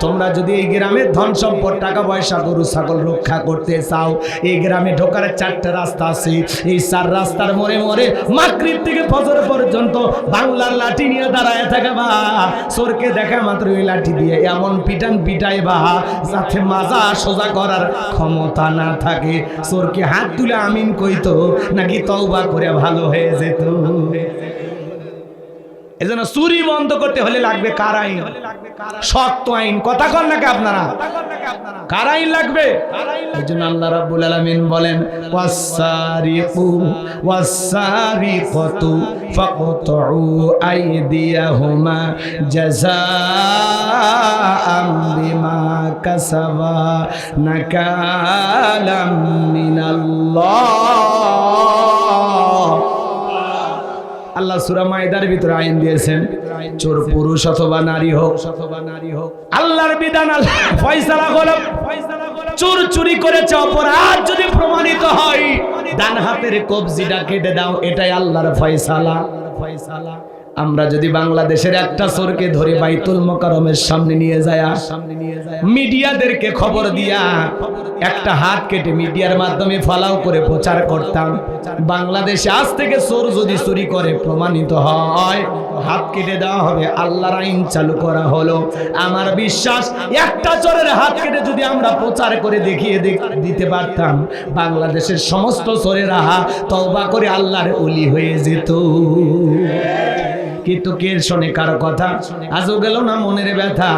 তোমরা যদি এই গ্রামের ধন সম্পদ টাকা পয়সা গরু ছাগল রক্ষা করতে চাও, এই গ্রামে ঢোকার 4টা রাস্তা আছে। এই 4 রাস্তার মোড়ে মোড়ে মাগরিব থেকে ফজর পর্যন্ত বাংলার লাঠি নিয়ে দাঁড়ায় থাকবা। চোরকে দেখা মাত্র ওই লাঠি দিয়ে এমন পিটান পিটাইবা যাতে মাজা সোজা করার ক্ষমতা না থাকে। চোরকে হাত তুলে আমিন কইতো নাকি তওবা করে ভালো হয়ে যেত। এজন্য চুরি বন্ধ করতে হলে লাগবে কার আইন? শক্ত আইন। কথা কন নাকি আপনারা? কার আইন লাগবে? এজন্য আল্লাহ রাব্বুল আলামিন বলেন, ওয়াসারিকু ওয়াসারিকাতু ফাকতুউ আইদিয়াহুমা জাযাআম বিমা কাসাবা নাকালাম মিনাল্লাহ। আল্লাহ সূরা মাইদার ভিতরে আইন দিয়েছেন, চোর পুরুষ অথবা নারী হোক, আল্লাহর বিধান, আল্লাহর ফয়সালা হলো, চোর চুরি করেছে, অপরাধ যদি প্রমাণিত হয় ডান হাতের কবজিটা কেটে দাও, এটাই আল্লাহর ফয়সালা। আমরা যদি বাংলাদেশের একটা চোরকে ধরে বাইতুল মোকাররমের সামনে নিয়ে যায়, মিডিয়াদেরকে খবর দিয়া একটা হাত কেটে মিডিয়ার মাধ্যমে ফলাও করে প্রচার করতাম, বাংলাদেশে আজ থেকে চোর যদি চুরি করে প্রমাণিত হয় হাত কেটে দেওয়া হবে, আল্লাহর আইন চালু করা হলো। আমার বিশ্বাস একটা চোরের হাত কেটে যদি আমরা প্রচার করে দেখিয়ে দিতে পারতাম, বাংলাদেশের সমস্ত চোরেরা তওবা করে আল্লাহর ওলি হয়ে যেত। কিন্তু কে শোনে কারো কথা? আজও গেল না মনের ব্যথা।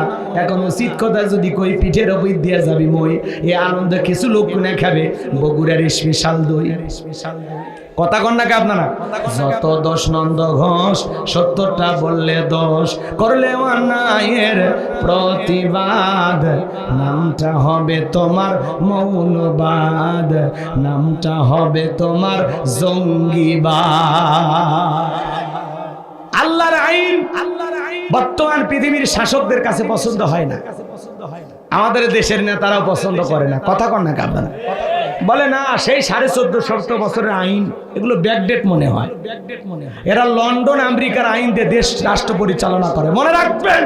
এখন উচিত কথা যদি কই পিঠের ওপর দিয়ে যাবি মই, এ আনন্দ কিছু লোক না খাবে বগুড়ার স্পেশাল দই। কথা কন নাকি আপনারা? যত দোষ নন্দ ঘোষ, 70টা বললে দোষ, করলে অন্যায়ের প্রতিবাদ, নামটা হবে তোমার মৌলবাদ, নামটা হবে তোমার জঙ্গিবাদ। আল্লাহর আইন বর্তমান পৃথিবীর শাসকদের কাছে পছন্দ হয় না, আমাদের দেশের নেতারাও পছন্দ করে না। কথা কন নাকি আপনারা? বলে না সেই 1450 বছরের আইন এগুলো ব্যাকডেট মনে হয়। এরা লন্ডন আমেরিকার আইন দিয়ে দেশ রাষ্ট্র পরিচালনা করে। মনে রাখবেন,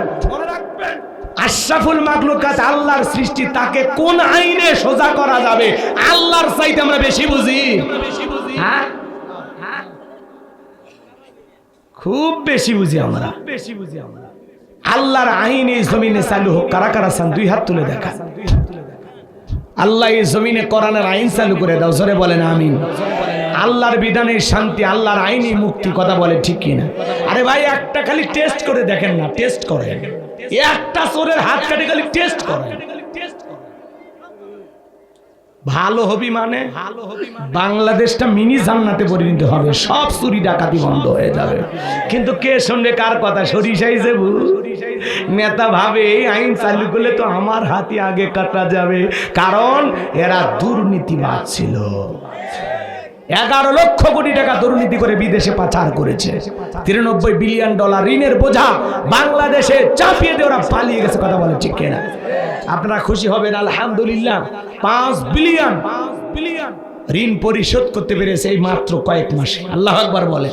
আশরাফুল মাখলুকাত আল্লাহর সৃষ্টি, তাকে কোন আইনে সোজা করা যাবে আল্লাহর চাইতে আমরা বেশি বুঝি। হ্যাঁ, খুব বেশি বুঝি আমরা। আল্লাহর আইন এই জমিনে চালু হোক, কারা কারা চান? 2 হাত তুলে দেখা। আল্লাহ এই জমিনে কোরআনের আইন চালু করে দাও, জোরে বলেন আমিন। আল্লাহর বিধানের শান্তি, আল্লাহর আইনই মুক্তি। কথা বলে ঠিক কিনা? আরে ভাই, একটা খালি টেস্ট করে দেখেন না, টেস্ট করেন। একটা চোরের হাত কাটে খালি টেস্ট করেন, ভালো হবি মানে বাংলাদেশটা মিনি জান্নাতে পরিণত হবে, সব চুরি ডাকাতি বন্ধ হয়ে যাবে। কিন্তু কে শুনবে কার কথা? সরিষাই যেবু নেতা ভাবে এই আইন চালু করলে তো আমার হাতি আগে কাটা যাবে, কারণ এরা দুর্নীতিবাজ ছিল। 11 লক্ষ কোটি টাকা দুর্নীতি করে বিদেশে পাচার করেছে। 93 বিলিয়ন ডলার ঋণের বোঝা বাংলাদেশে চাপিয়ে দিয়ে ওরা পালিয়ে গেছে। কথা বলে ঠিক কিনা? আপনারা খুশি হবেন আলহামদুলিল্লাহ, 5 বিলিয়ন ঋণ পরিশোধ করতে পেরেছে এই মাত্র কয়েক মাসে। আল্লাহু আকবার বলে।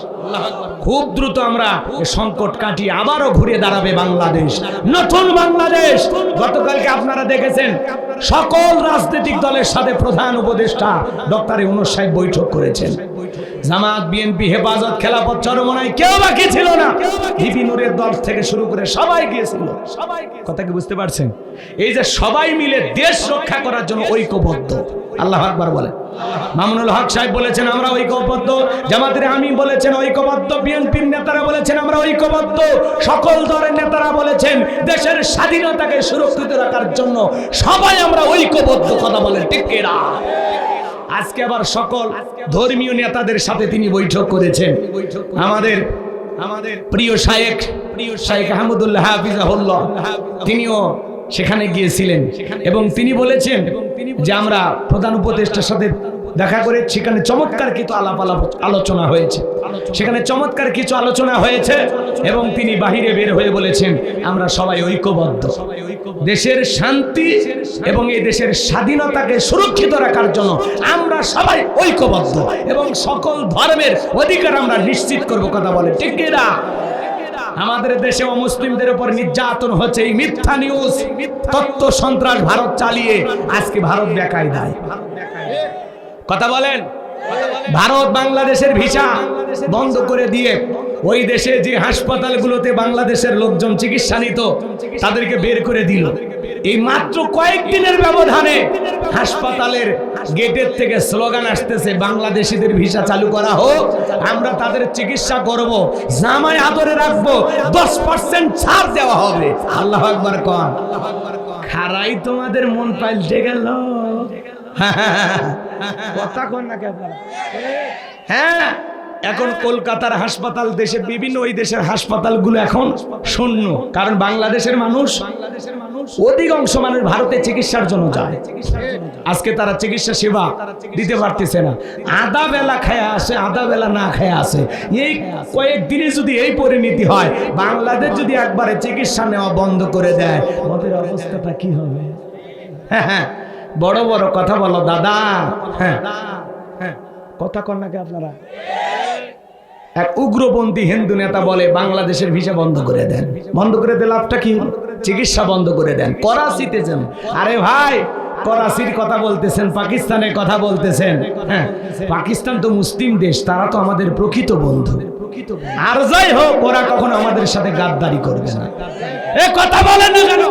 খুব দ্রুত আমরা সংকট কাটিয়ে আবারও ঘুরে দাঁড়াবে বাংলাদেশ, নতুন বাংলাদেশ। গতকালকে আপনারা দেখেছেন সকল রাজনৈতিক দলের সাথে প্রধান উপদেষ্টা ডক্টর ইউনূস সাহেব বৈঠক করেছেন। জামাত, বিএনপি, হেফাজত, খেলাফত, চরমনাই কেউ বাকি ছিল না। ভিপি নূরের দল থেকে শুরু করে সবাই গিয়েছিল। কথা কি বুঝতে পারছেন? এই যে সবাই মিলে দেশ রক্ষা করার জন্য ঐক্যবদ্ধ। আল্লাহু আকবার বলে। মামুনুল হক সাহেব বলেছেন আমরা ঐক্যবদ্ধ, জামাতের আমিন বলেছেন ঐক্যবদ্ধ, বিএনপির নেতারা বলেছেন আমরা ঐক্যবদ্ধ, সকল দলের নেতারা বলেছেন দেশের স্বাধীনতাকে সুরক্ষিত রাখার জন্য সবাই আমরা ঐক্যবদ্ধ। কথা বলেন ঠিক কিনা? আজকে আবার সকল ধর্মীয় নেতাদের সাথে তিনি বৈঠক করেছেন। আমাদের প্রিয় শায়েখ আহমদুল্লাহ হাফিজাহুল্লাহ তিনিও সেখানে গিয়েছিলেন এবং তিনি বলেছেন যে আমরা প্রধান উপদেষ্টার সাথে দেখা করে সেখানে চমৎকার কিছু আলোচনা হয়েছে, সেখানে চমৎকার কিছু আলোচনা হয়েছে এবং তিনি বাহিরে বের হয়ে বলেছেন আমরা সবাই ঐক্যবদ্ধ, দেশের শান্তি এবং এই দেশের স্বাধীনতাকে সুরক্ষিত রাখার জন্য আমরা সবাই ঐক্যবদ্ধ এবং সকল ধর্মের অধিকার আমরা নিশ্চিত করব। কথা বলে ঠিক কিনা? আমাদের দেশে অমুসলিমদের উপর নির্যাতন হচ্ছে, এই মিথ্যা নিউজ, তথ্য সন্ত্রাস ভারত চালিয়ে আজকে ভারত বেকায়দায়। কথা বলেন। ভারত বাংলাদেশের ভিসা বন্ধ করে দিয়ে ওই দেশে যে হাসপাতালগুলোতে বাংলাদেশের লোকজন চিকিৎসা নিত তাদেরকে বের করে দিল। এই মাত্র কয়েকদিনের ব্যবধানে হাসপাতালের গেটের থেকে স্লোগান আসতেছে বাংলাদেশিদের ভিসা চালু করা হোক, আমরা তাদের চিকিৎসা করব, জামাই আদরে রাখবো, 10% ছাড় দেওয়া হবে। আল্লাহু আকবার কোন। খারাই তোমাদের মন পাল্টে গেল। কথা কোন না কেন? হ্যাঁ, এখন কলকাতার হাসপাতাল, দেশের বিভিন্ন ওই দেশের হাসপাতালগুলো এখন শূন্য, কারণ বাংলাদেশের মানুষ অধিকাংশ মানুষ ভারতে চিকিৎসার জন্য যায়। আজকে তারা চিকিৎসা সেবা দিতে পারতেছে না, আধা বেলা খায়া আসে, আধা বেলা না খায়া আসে। এই কয়েকদিনে যদি এই পরিণতি হয়, বাংলাদেশ যদি একবারে চিকিৎসা নেওয়া বন্ধ করে দেয়, ওদের অবস্থাটা কি হবে? হ্যাঁ, বড় বড় কথা বলো দাদা। হ্যাঁ, কথা কন নাকি আপনারা? এক উগ্রপন্থী হিন্দু নেতা বলে বাংলাদেশের ভিসা বন্ধ করে দেন। বন্ধ করে দিলে লাভটা কি? চিকিৎসা বন্ধ করে দেন। করাচিতে যান। আরে ভাই, করাচির কথা বলতেছেন, পাকিস্তানের কথা বলতেছেন। হ্যাঁ, পাকিস্তান তো মুসলিম দেশ, তারা তো আমাদের প্রকৃত বন্ধু। আর যাই হোক, ওরা কখনো আমাদের সাথে গাদ্দারি করবে না। এ কথা বলেন না কেন?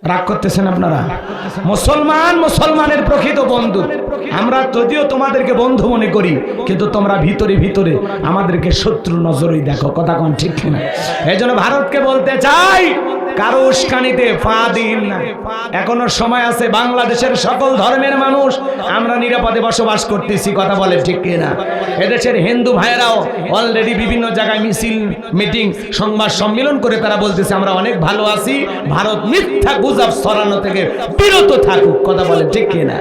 রাগ করতেছেন আপনারা? মুসলমানের প্রকৃত বন্ধু আমরা, যদিও তোমাদেরকে বন্ধু মনে করি, কিন্তু তোমরা ভিতরে ভিতরে আমাদেরকে শত্রু নজরেই দেখো। কথা কোন ঠিক কিনা? এই জন্য ভারতকে বলতে চাই, কারো উস্কানিতে পা দিন না। এখনো সময় আছে, বাংলাদেশের সকল ধর্মের মানুষ আমরা নিরাপদে বসবাস করতেছি, কথা বলে ঠিক কিনা? এদেশের হিন্দু ভাইয়েরাও অলরেডি বিভিন্ন জায়গায় মিছিল, মিটিং, সংবাদ সম্মেলন করে তারা বলতেছে আমরা অনেক ভালো আছি, ভারত মিথ্যা গুজব ছড়ানো থেকে বিরত থাকুক, কথা বলে ঠিক কিনা?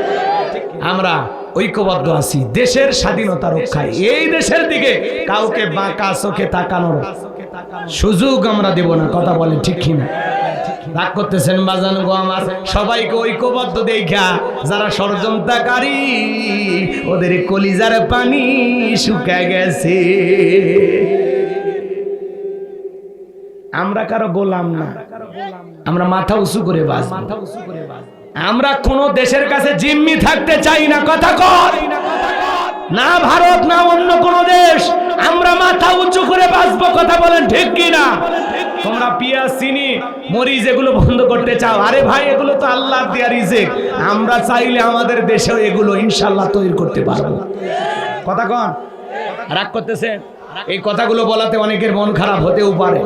আমরা ঐক্যবদ্ধ আছি দেশের স্বাধীনতা রক্ষায়। এই দেশের দিকে কাউকে বাঁকা চোখে তাকানোর সুযোগ আমরা দেব না, কথা বলে ঠিক কিনা? রাগ করতেছেন বাজান গো আমার? সবাইকে ঐক্যবদ্ধ দেখা যারা ষড়যন্ত্রকারী ওদের কলিজার পানি শুকায় গেছে। আমরা কারো গোলাম না, আমরা মাথা উঁচু করে বাঁচবো। আমরা কোন দেশের কাছে জিম্মি থাকতে চাই না, কথা কর না ভারত না অন্য কোন দেশ, আমরা মাথা উঁচু করে বাঁচবো, কথা বলেন ঠিক কিনা? তোমরা পেঁয়াজ, চিনি, মরিচ এগুলো বন্ধ করতে চাও, আরে ভাই এগুলো তো আল্লাহর দেয়া রিজিক, আমরা চাইলে আমাদের দেশেও এগুলো ইনশাআল্লাহ তৈরি করতে পারবো, কথা কন? রাগ করতেছেন? এই কথাগুলো বলাতে অনেকের মন খারাপ হতেও পারে।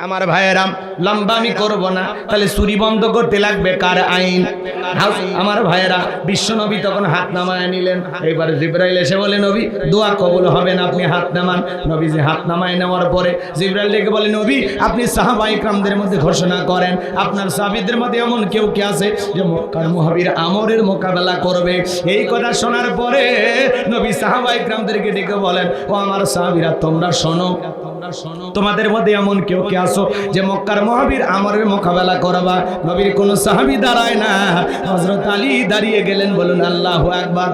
আমার ভাইয়েরাম, লম্বা আমি করবো না, তাহলে চুরি বন্ধ করতে লাগবে কার আইন? আমার ভাইয়েরা, বিশ্ব নবী তখন হাত নামায় নিলেন। এইবার জিবরাইল এসে বলে নবী দোয়া কবুল হবে না, আপনি হাত নামান। নবী যে হাত নামায় নেওয়ার পরে জিবরাইল ডেকে বলে নবী আপনি সাহাবায়ে কেরামদের মধ্যে ঘোষণা করেন আপনার সাহাবীদের মধ্যে এমন কেউ কি আছে যে মক্কার মুহাবির আমরের মোকাবেলা করবে? এই কথা শোনার পরে নবী সাহাবায়ে কেরামদেরকে ডেকে বলেন ও আমার সাহাবীরা তোমরা শোনো, তোমাদের মধ্যে এমন কেউ কে আসো যে মক্কার মুহাবির আমরের মোকাবেলা করবা? নবীর কোন সাহাবী দাঁড়ায় না, হযরত আলী দাঁড়িয়ে গেলেন। বলুন আল্লাহু আকবার।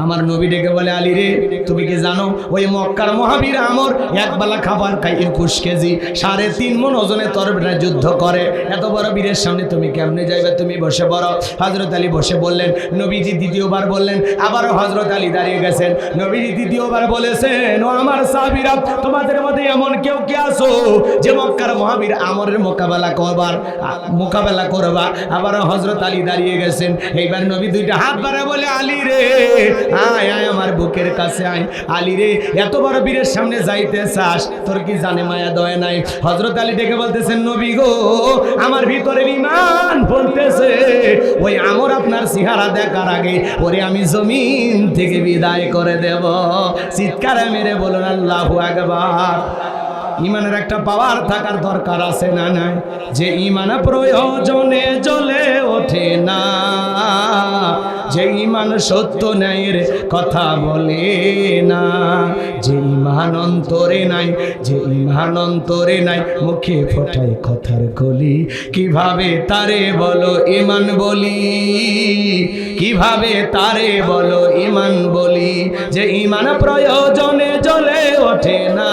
আমার নবী ডেকে বলে আলী রে তুমি কি জানো ওই মক্কার মুহাবির আমর একবেলা খাবার খায় 21 কেজি 3.5 মণ ওজনে তরবারি যুদ্ধ করে, এত বড় বীরের সামনে তুমি কেমনে যাইবে? তুমি বসে পড়ো। হযরত আলী বসে বললেন। নবীজি দ্বিতীয়বার বললেন, আবারও হযরত আলী দাঁড়িয়ে গেছেন। নবীজি দ্বিতীয়বার বলেছেন ও আমার সাহাবীরা তোমাদের মধ্যে এমন কেউ কি আছো যে মক্কার মুহাবির আমরের মোকাবেলা করবা? আবারও হযরত আলী দাঁড়িয়ে গেছেন। এইবার নবী দুইটা হাত বাড়ায় বলে আলী রে আয় আয় আমার বুকের কাছে আয়। আলী রে এত বড় বীরের সামনে যাইতে চাস, তোর কি জানে মায়া দয়া নাই? হযরত আলী ডেকে বলতেছেন নবী গো আমার ভিতরের ঈমান বলতেছে ওই আমর আপনার চেহারা দেখার আগে ওরে আমি জমিন থেকে বিদায় করে দেব। চিৎকারে মেরে বলুন আল্লাহু আকবার। ঈমানের একটা পাওয়ার থাকার দরকার আছে না নাই? যে ঈমান প্রয়োজনে জ্বলে ওঠে না, যে ঈমান সত্য ন্যায়ের কথা বলে না, যে ঈমান অন্তরে নাই, যে ঈমান অন্তরে নাই মুখে ফোটায় কথার কলি, কিভাবে তারে বলো ঈমান বলি, কিভাবে তারে বলো ঈমান বলি? যে ঈমান প্রয়োজনে জ্বলে ওঠে না,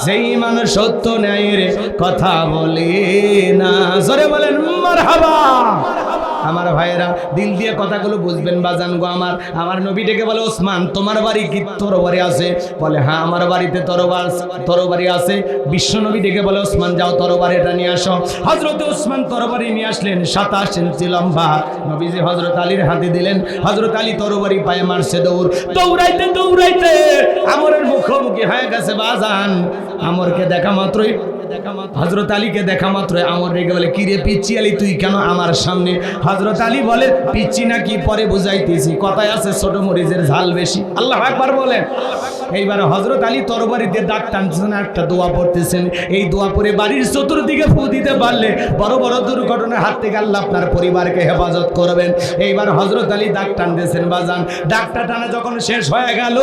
সেই ঈমান সত্য ন্যায়ের কথা বলে না। জোরে বলেন মারহাবা। আমার ভাইয়েরা দিল দিয়ে কথাগুলো বুঝবেন বাজান গো আমার নবী ডেকে বলে ওসমান তোমার বাড়ি কি তরবারি আছে? বলে হ্যাঁ আমার বাড়িতে তরবারি আছে। বিশ্ব নবী ডেকে বলে ওসমান যাও তরবারিটা নিয়ে আসো। হযরত ওসমান তরবারি নিয়ে আসলেন 27 ইঞ্চি লম্বা। নবীজি হযরত আলীর হাতে দিলেন। হযরত আলী তরবারি পায়ে মারছে দৌড়াইতে দৌড়াইতে আমরের মুখোমুখি হয়ে গেছে বাজান। আমরকে দেখা মাত্রই হযরত আলীকে দেখা মাত্র আমর রেগে বলে কি রে পিচ্চি আলী তুই কেন আমার সামনে? হযরত আলী বলে পিচ্চি নাকি পরে বুঝাইতেছি, কথায় আছে ছোট মরিচের ঝাল বেশি। আল্লাহু আকবার বলেন। এইবার হযরত আলী তরবারি দিয়ে দাঁত টানছেন, একটা দোয়া পড়তেছেন। এই দোয়া পড়ে বাড়ির চতুর্দিকে ফু দিতে পারলে বড় বড় দুর্ঘটনার হাত থেকে আল্লাহ আপনার পরিবারকে হেফাজত করবেন। এইবার হযরত আলী দাঁত টানতেছেন বাজান। দাঁতটা টানা যখন শেষ হয়ে গেল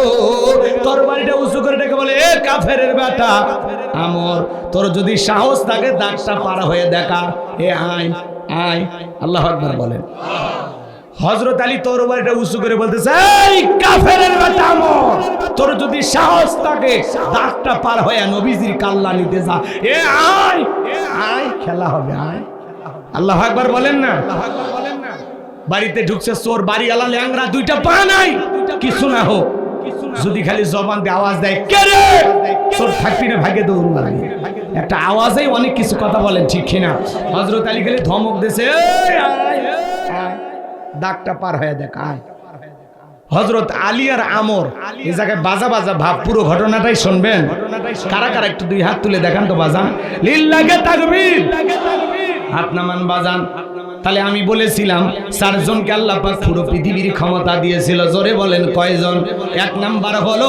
তরবারিটা উঁচু করে ডেকে বলে এ কাফেরের বেটা আমর, তোর যদি সাহস থাকে দাগটা পার হয়ে দেখা, এ আয় আয়। আল্লাহু আকবার বলেন। হযরত আলী তরবারিটা উঁচু করে বলতেছে এই কাফেরের বেটা আমর, তোর যদি সাহস থাকে দাগটা পার হয়ে নবীজির কাল্লা নিতে যা, এ আয় আয়, খেলা হবে আয়। আল্লাহু আকবার বলেন না। বাড়িতে ঢুকছে চোর, বাড়িওয়ালা ল্যাংরা, দুইটা পা নাই, কিছু না হোক যদি খালি জবান দিয়ে আওয়াজ দেয় কে রে, চোর থাকবি না ভাগে দৌড় মারবি। একটা আওয়াজেই অনেক কিছু কথা বলেন ঠিক কিনা? হযরত আলী খালি ধমক দিয়েছে এই আয় আয়, দাগটা পার হয়ে দেখ আয়। হযরত আলী আর আমর এই জায়গায় বাজা বাজা ভাব, পুরো ঘটনাটাই শুনবেন। কারা কারা একটু দুই হাত তুলে দেখান তো বাজান, লিল্লাহি তাকবীর, হাত নামান বাজান। তাহলে আমি বলেছিলাম চারজনকে আল্লাহ পাক পুরো পৃথিবীর ক্ষমতা দিয়েছিল, জোরে বলেন কয়জন? এক নাম্বার হলো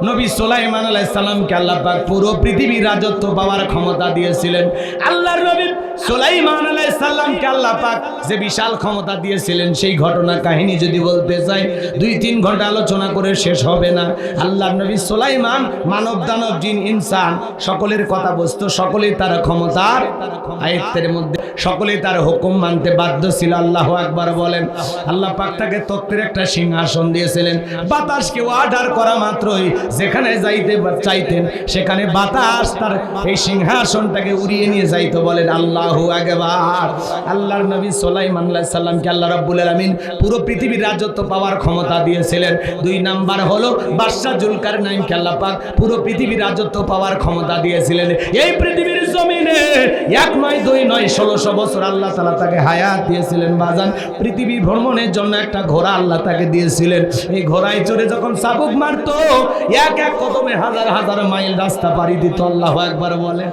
নবী সুলাইমান আলাইহিস সালামকে আল্লাহ পাক পুরো পৃথিবীর রাজত্ব পাওয়ার ক্ষমতা দিয়েছিলেন। আল্লাহর নবী সুলাইমান আলাইহিস সালামকে আল্লাহ পাক যে বিশাল ক্ষমতা দিয়েছিলেন, সেই ঘটনা কাহিনী যদি বলতে চাই 2-3 ঘন্টা আলোচনা করে শেষ হবে না। আল্লাহর নবী সুলাইমান মানব দানব জিন ইনসান সকলের কথা বস্তু, সকলেই তার ক্ষমতার আয়ত্তের মধ্যে, সকলেই তার হুকুম মানতে বাধ্য ছিল। আল্লাহু আকবার বলেন। আল্লাহ পাক তাকে তত্ত্বের একটা সিংহাসন দিয়েছিলেন। বাতাসকে অর্ডার করা মাত্রই যেখানে যাইতে চাইতেন সেখানে বাতাস তার এই সিংহাসনটাকে উড়িয়ে নিয়ে যাইতো। বলেন আল্লাহু আকবার। আল্লাহর নবী সুলাইমান আলাইহিস সালামকে আল্লাহ রাব্বুল আলামিন পুরো পৃথিবীর রাজত্ব পাওয়ার ক্ষমতা দিয়েছিলেন। 2 নাম্বার হলো বাদশা জুলকারনাইনকে আল্লাহ পাক পুরো পৃথিবীর রাজত্ব পাওয়ার ক্ষমতা দিয়েছিলেন। এই পৃথিবীর জমিনে 1 নয় 2 নয় 1600 বছর আল্লাহ তাআলা তাকে হায়াত দিয়েছিলেন। বাজান, পৃথিবী ভ্রমণের জন্য একটা ঘোড়া আল্লাহ তাকে দিয়েছিলেন। এই ঘোড়ায় চড়ে যখন চাবুক মারতো, এক এক কদমে হাজার হাজার মাইল রাস্তা পাড়ি দিত। আল্লাহু আকবার বলে।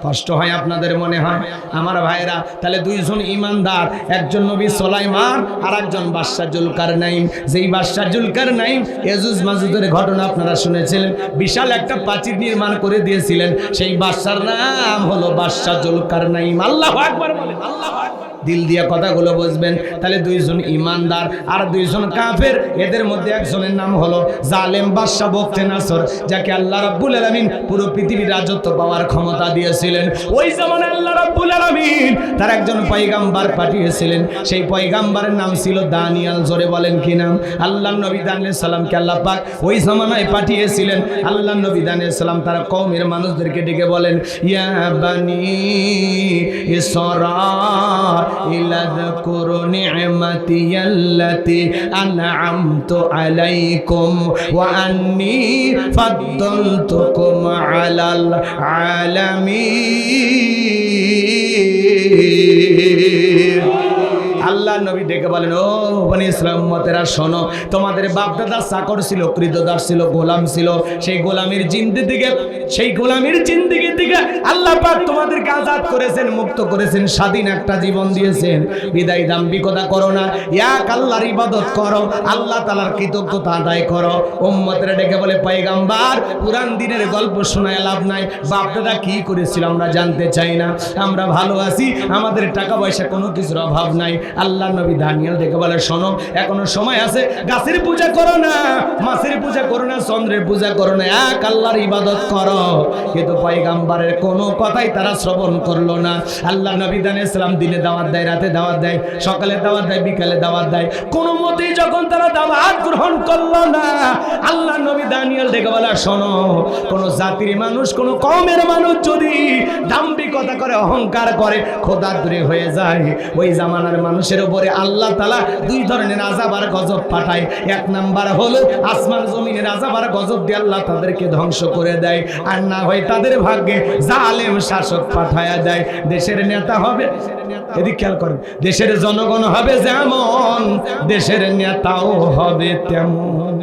কষ্ট হয় আপনাদের মনে হয় আমার ভাইরা? তাহলে 2 জন ইমানদার, একজন নবী সুলাইমান আর একজন বাদশা জুলকারনাইন। যেই বাদশা জুলকারনাইন ইয়াজুজ মাজুজের ঘটনা আপনারা শুনেছিলেন, বিশাল একটা প্রাচীর নির্মাণ করে দিয়েছিলেন। সেই বাদশার নাম হলো বাদশা জুলকারনাইন। আল্লাহু আকবার বলে। আল্লাহু আকবার। দিল দিয়ে কথাগুলো বুঝবেন। তাহলে 2 জন ইমানদার আর 2 জন কাফের, এদের মধ্যে একজনের নাম হলো জালেম বাদশা বখতে নাসর, যাকে আল্লাহ রাব্বুল আলামিন পুরো পৃথিবীর রাজত্ব পাওয়ার ক্ষমতা দিয়েছিলেন। ওই জামানায় আল্লাহ রাব্বুল আলামিন তার একজন পয়গম্বর পাঠিয়েছিলেন। সেই পয়গম্বরের নাম ছিল দানিয়েল। জোরে বলেন কি নাম? আল্লাহর নবী দানিয়েল সালামকে আল্লাহ পাক ওই জামানায় পাঠিয়েছিলেন। আল্লাহর নবী দানিয়েল সালাম তার কওমের মানুষদেরকে ডেকে বলেন, ইয়া বানি ইসরাঈল আযকুরু নি'মাতিয়াল্লাতী আন'আমতু আলাইকুম ওয়া আন্নী ফাদ্দালতুকুম আলাল আলামিন। আল্লাহ নবী ডেকে বলেন, ও বনি ইসরাঈল উম্মতেরা শোনো, তোমাদের বাপ দাদা চাকর ছিল, কৃতদাস ছিল, গোলাম ছিল। সেই গোলামের জিন্দেগি থেকে আল্লাহ পাক তোমাদেরকে আজাদ করেছেন, মুক্ত করেছেন, স্বাধীন একটা জীবন দিয়েছেন। বিদায় দাম্ভিকতা করো না, এক আল্লাহর ইবাদত করো, আল্লাহ তাআলার কৃতজ্ঞতা আদায় করো। উম্মতেরা ডেকে বলে, পয়গম্বর পুরান দিনের গল্প শোনায় লাভ নাই, বাপ দাদা কি করেছিল আমরা জানতে চাই না, আমরা ভালো আছি, আমাদের টাকা পয়সা কোনো কিছুর অভাব নাই। আল্লাহ নবী দানিয়েল দেখে বলে, শোনো, এখনো সময় আছে, গাছের পূজা করো না, মাছের পূজা করো না, চন্দ্রের পূজা করো না, এক আল্লাহর ইবাদত করো। কিন্তু পয়গম্বরের কোনো কথাই তারা শ্রবণ করলো না। আল্লাহ নবী দানিয়েল সালাম দিনে দাওয়াত দেয়, রাতে দাওয়াত দেয়, সকালে দাওয়াত দেয়, বিকালে দাওয়াত দেয়, কোনো মতেই যখন তারা দাওয়াত গ্রহণ করলো না, আল্লাহ নবী দানিয়েল দেখে বলে, শোনো, কোন জাতির মানুষ, কোন কওমের মানুষ যদি দাম্ভিকতা করে, অহংকার করে, খোদাদ্রী হয়ে যায়, ওই জামানার মানুষের উপরে আল্লাহ তাআলা 2 ধরনের আযাব আর গজব পাঠায়। 1 নাম্বার হলো আসমান জমিনের আযাব আর গজব দিয়ে আল্লাহ তাদেরকে ধ্বংস করে দেয়, আর না হয় তাদের ভাগ্যে জালেম শাসক পাঠায়া দেয়। দেশের নেতা হবে, এদিকে খেয়াল করেন, দেশের জনগণ হবে যেমন, দেশের নেতাও হবে তেমন।